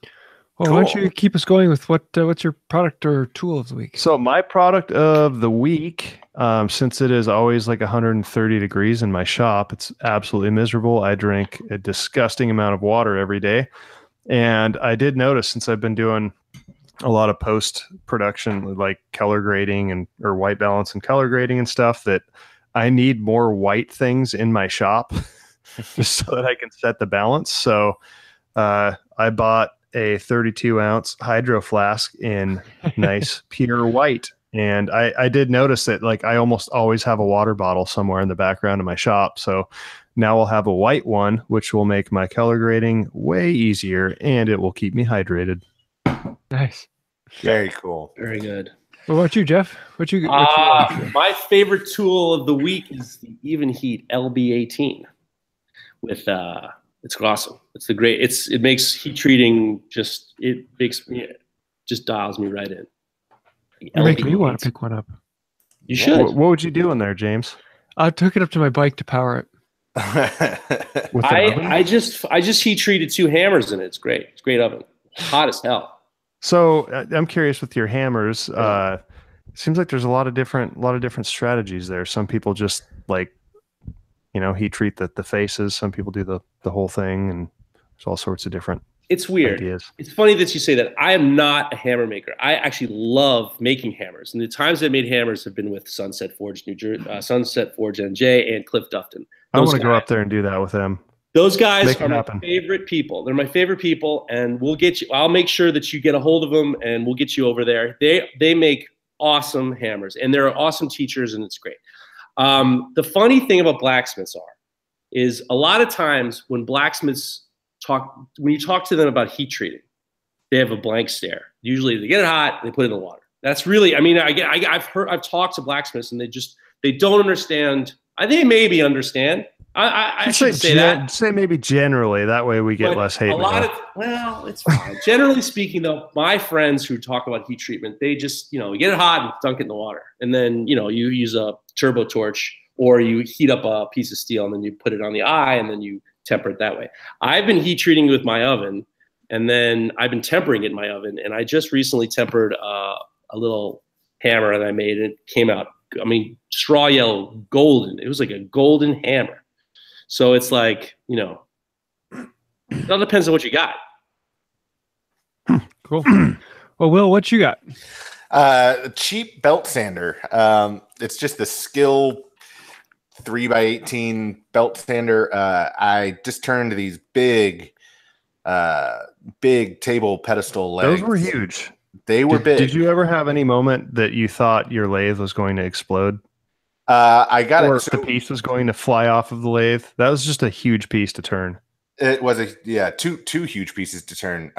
cool. Why don't you keep us going with what's your product or tool of the week? So my product of the week, since it is always like 130 degrees in my shop, it's absolutely miserable. I drink a disgusting amount of water every day, and I did notice since I've been doing a lot of post-production, like color grading or white balance and color grading and stuff, that I need more white things in my shop just so that I can set the balance. So I bought a 32-ounce hydro flask in nice pure white. And I did notice that, like, I almost always have a water bottle somewhere in the background of my shop. So now I'll have a white one, which will make my color grading way easier, and it will keep me hydrated. Nice. Very cool. Very good. What about you, Jeff? What you my favorite tool of the week is the Even Heat LB18. With it's awesome. It's it makes heat treating just dials me right in. You make me want to pick one up. You should. What would you do in there, James? I took it up to my bike to power it. I just heat treated 2 hammers in it. It's great. It's a great oven. Hot as hell. So I'm curious with your hammers. It seems like there's a lot of different strategies there. Some people just heat treat the faces. Some people do the whole thing, and there's all sorts of different. It's weird. Ideas. It's funny that you say that. I am not a hammer maker. I actually love making hammers, and the times I've made hammers have been with Sunset Forge, New Jersey, Sunset Forge NJ, and Cliff Dufton. I want to go up there and do that with them. Those guys are my favorite people. They're my favorite people, and we'll get you. I'll make sure that you get a hold of them, and we'll get you over there. They make awesome hammers, and they're awesome teachers, and it's great. The funny thing about blacksmiths is a lot of times when blacksmiths when you talk to them about heat treating, they have a blank stare. Usually they get it hot, they put it in the water. That's really, I've talked to blacksmiths, and they don't understand. I think maybe understand. I should say that. Say maybe generally. That way we get less hate. It's fine. Generally speaking, though, my friends who talk about heat treatment, they just, you get it hot and dunk it in the water. And then, you use a turbo torch, or you heat up a piece of steel and then you put it on the eye and then you temper it that way. I've been heat treating with my oven, and then I've been tempering it in my oven. And I just recently tempered a little hammer that I made, and it came out, straw yellow, golden. It was like a golden hammer. So it's like, it all depends on what you got. Cool. Well, Will, what you got? Cheap belt sander. It's just the Skill 3x18 belt sander. I just turned these big table pedestal legs. Those were huge. They were big. Did you ever have any moment that you thought your lathe was going to explode? I got or it. So the piece was going to fly off of the lathe. That was just a huge piece to turn. It was two huge pieces to turn.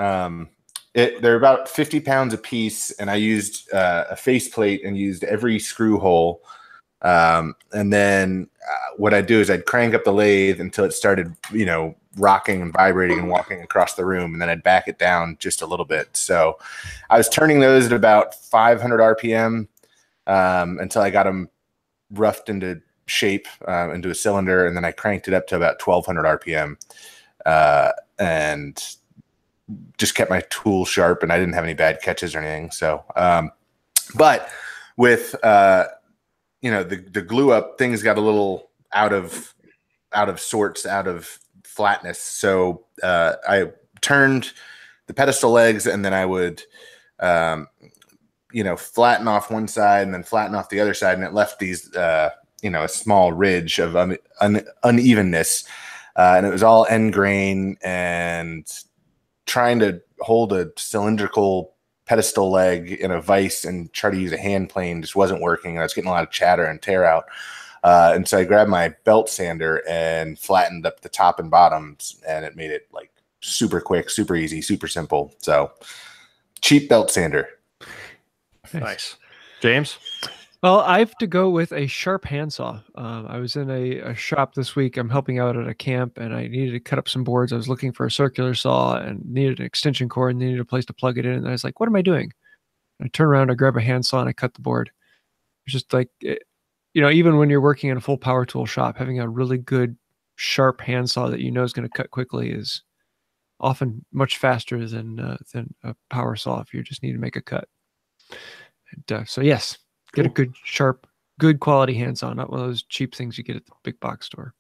They're about 50 pounds a piece, and I used a faceplate and used every screw hole. And then what I'd do is I'd crank up the lathe until it started, rocking and vibrating and walking across the room, and then I'd back it down just a little bit. So I was turning those at about 500 RPM until I got them roughed into shape, into a cylinder, and then I cranked it up to about 1200 RPM. And just kept my tools sharp, and I didn't have any bad catches or anything. So, but with the glue up, things got a little out of sorts, out of flatness. So I turned the pedestal legs, and then I would flatten off one side and then flatten off the other side, and it left these a small ridge of unevenness, and it was all end grain, and trying to hold a cylindrical pedestal leg in a vise and try to use a hand plane just wasn't working, and I was getting a lot of chatter and tear out. And so I grabbed my belt sander and flattened up the top and bottoms, and it made it like super quick, super easy, super simple. So cheap belt sander. Nice. James? Well, I have to go with a sharp handsaw. I was in a shop this week. I'm helping out at a camp, and I needed to cut up some boards. I was looking for a circular saw and needed an extension cord and needed a place to plug it in. And I was like, what am I doing? And I turn around, I grab a handsaw, and I cut the board. It's just like, even when you're working in a full power tool shop, having a really good sharp handsaw that you know is going to cut quickly is often much faster than a power saw if you just need to make a cut. And, so yes, get a good sharp, good quality handsaw, not one of those cheap things you get at the big box store.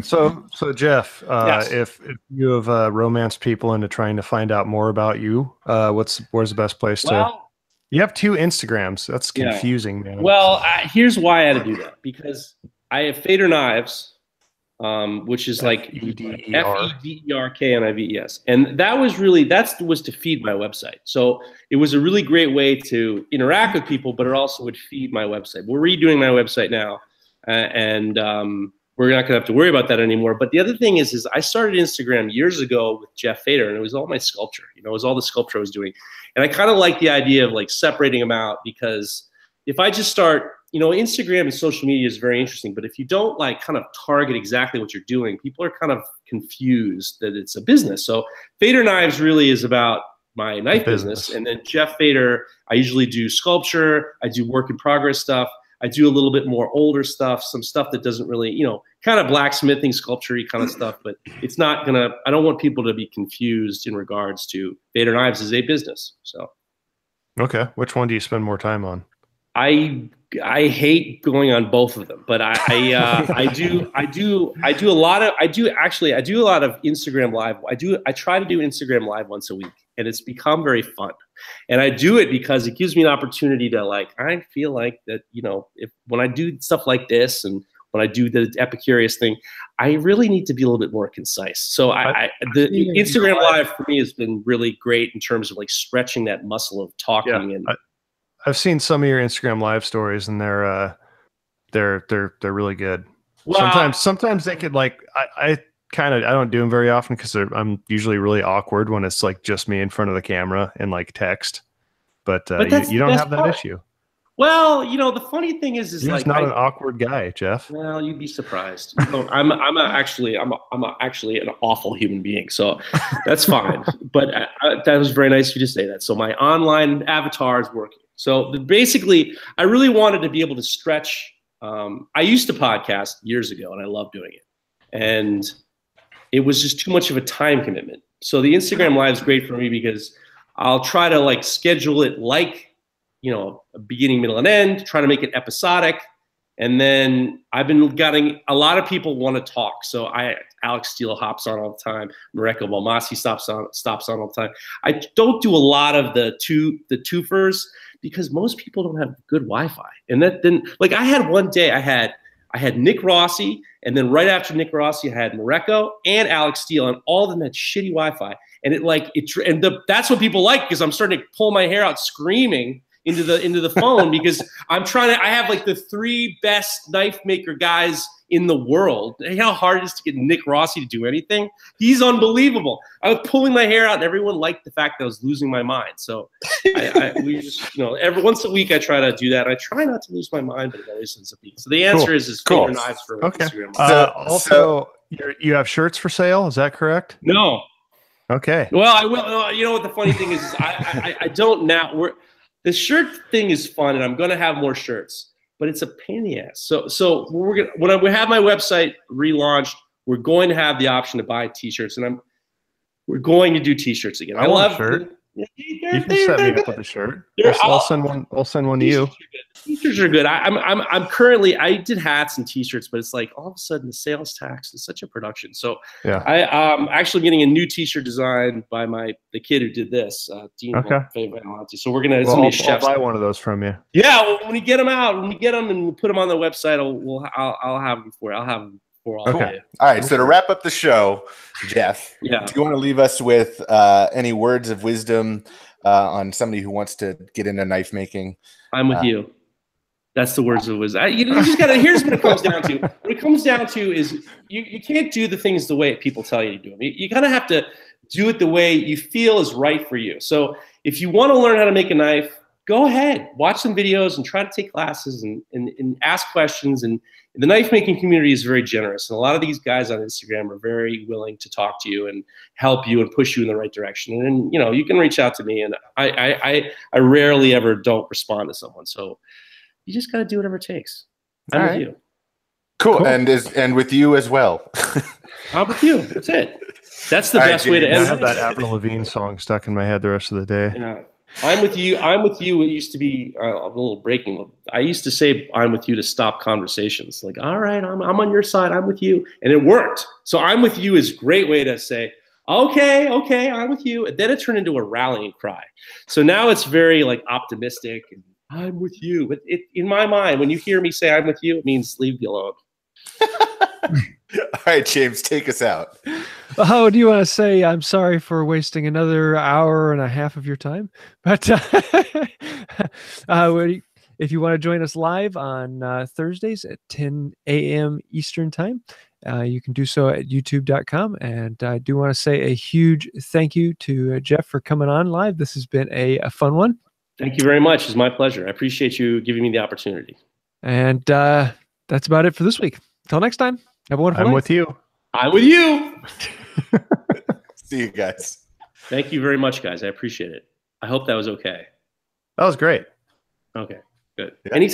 So Geoff, Yes. if you have romanced people into trying to find out more about you, where's the best place to? You have 2 Instagrams. That's confusing, man. Well, here's why I had to do that, because I have Feder Knives, which is like FEDERKNIVES, and that was to feed my website. So it was a really great way to interact with people, but it also would feed my website. We're redoing my website now, and we're not going to have to worry about that anymore. But the other thing is I started Instagram years ago with Geoff Feder, and it was all my sculpture. It was all the sculpture I was doing. And I kind of like the idea of like separating them out, because if I just start, Instagram and social media is very interesting, but if you don't like kind of target exactly what you're doing, people are kind of confused that it's a business. So Feder Knives really is about my knife business. And then Geoff Feder, I usually do sculpture. I do work in progress stuff. I do a little bit more older stuff, some stuff that doesn't really, kind of blacksmithing, sculpture-y kind of stuff, but it's not I don't want people to be confused in regards to Feder Knives as a business. So. Okay. Which one do you spend more time on? I hate going on both of them, but I do a lot of Instagram Live. I try to do Instagram Live once a week, and it's become very fun. And I do it because it gives me an opportunity to I feel like that, when I do stuff like this and when I do the Epicurious thing, I really need to be a little bit more concise. So the Instagram Live for me has been really great in terms of stretching that muscle of talking. Yeah, I've seen some of your Instagram Live stories, and they're really good. Well, sometimes they could I don't do them very often because I'm usually really awkward when it's just me in front of the camera and text. But you don't have that issue. Well, the funny thing is you're just not an awkward guy, Geoff. Well, you'd be surprised. I'm actually an awful human being, so that's fine. But that was very nice of you to say that. So my online avatar is working. So basically, I really wanted to be able to stretch. I used to podcast years ago, and I loved doing it, and it was just too much of a time commitment. So the Instagram Live is great for me because I'll try to schedule it a beginning, middle, and end, try to make it episodic. And then I've been getting a lot of people want to talk. So Alex Steele hops on all the time. Mareko Balmasi stops on all the time. I don't do a lot of the twofers because most people don't have good Wi-Fi. And then I had one day I had Nick Rossi, and then right after Nick Rossi I had Mareko and Alex Steele, and all of them had shitty Wi-Fi. And that's what people like, because I'm starting to pull my hair out screaming into the phone because I have the 3 best knife maker guys in the world. You know how hard it is to get Nick Rossi to do anything? He's unbelievable. I was pulling my hair out, and everyone liked the fact that I was losing my mind. So we just, every once a week I try to do that. I try not to lose my mind, but it always ends up being. So the answer is Feder Knives for Instagram. Also, you have shirts for sale. Is that correct? No. Okay. Well, I will. You know what the funny thing is I don't now. The shirt thing is fun, and I'm going to have more shirts, but it's a pain in the ass. So when we have my website relaunched, we're going to have the option to buy T-shirts, and We're going to do t-shirts again. I love shirt. You can set me up with a shirt. I'll send one. I'll send one to you. T-shirts are good. I'm currently. I did hats and t-shirts, but it's like all of a sudden the sales tax is such a production. So yeah, I'm actually getting a new t-shirt design by the kid who did this. Dean. Okay. So we're gonna. Well, I'll buy one of those from you. Yeah. Well, when we get them out, when we get them and we put them on the website, I'll have them for you. I'll have them. Okay. All right. So to wrap up the show, Geoff, do you want to leave us with any words of wisdom on somebody who wants to get into knife making? I'm with you. That's the words of wisdom. You just gotta. Here's what it comes down to. What it comes down to is you can't do the things the way people tell you to do them. You kind of have to do it the way you feel is right for you. So if you want to learn how to make a knife, go ahead, watch some videos and try to take classes and ask questions. And the knife making community is very generous. And a lot of these guys on Instagram are very willing to talk to you and help you and push you in the right direction. And, you can reach out to me, and I rarely ever don't respond to someone. So you just got to do whatever it takes. I'm with you. Cool. And with you as well. I'm with you. That's it. That's the best way to end it. I have that Avril Lavigne song stuck in my head the rest of the day. Yeah. I'm with you. I'm with you. It used to be a little breaking. I used to say I'm with you to stop conversations. Like, all right, I'm on your side. I'm with you. And it worked. So I'm with you is a great way to say, okay, I'm with you. And then it turned into a rallying cry. So now it's very like optimistic. And I'm with you. But in my mind, when you hear me say I'm with you, it means leave me alone. All right, James, take us out. Oh, do you want to say I'm sorry for wasting another hour and a half of your time? But if you want to join us live on Thursdays at 10 a.m. Eastern time, you can do so at youtube.com. And I do want to say a huge thank you to Geoff for coming on live. This has been a fun one. Thank you very much. It's my pleasure. I appreciate you giving me the opportunity. And that's about it for this week. Until next time, have a wonderful night. I'm with you. I'm with you. See you guys. Thank you very much, guys. I appreciate it. I hope that was okay. That was great. Okay, good. Yeah.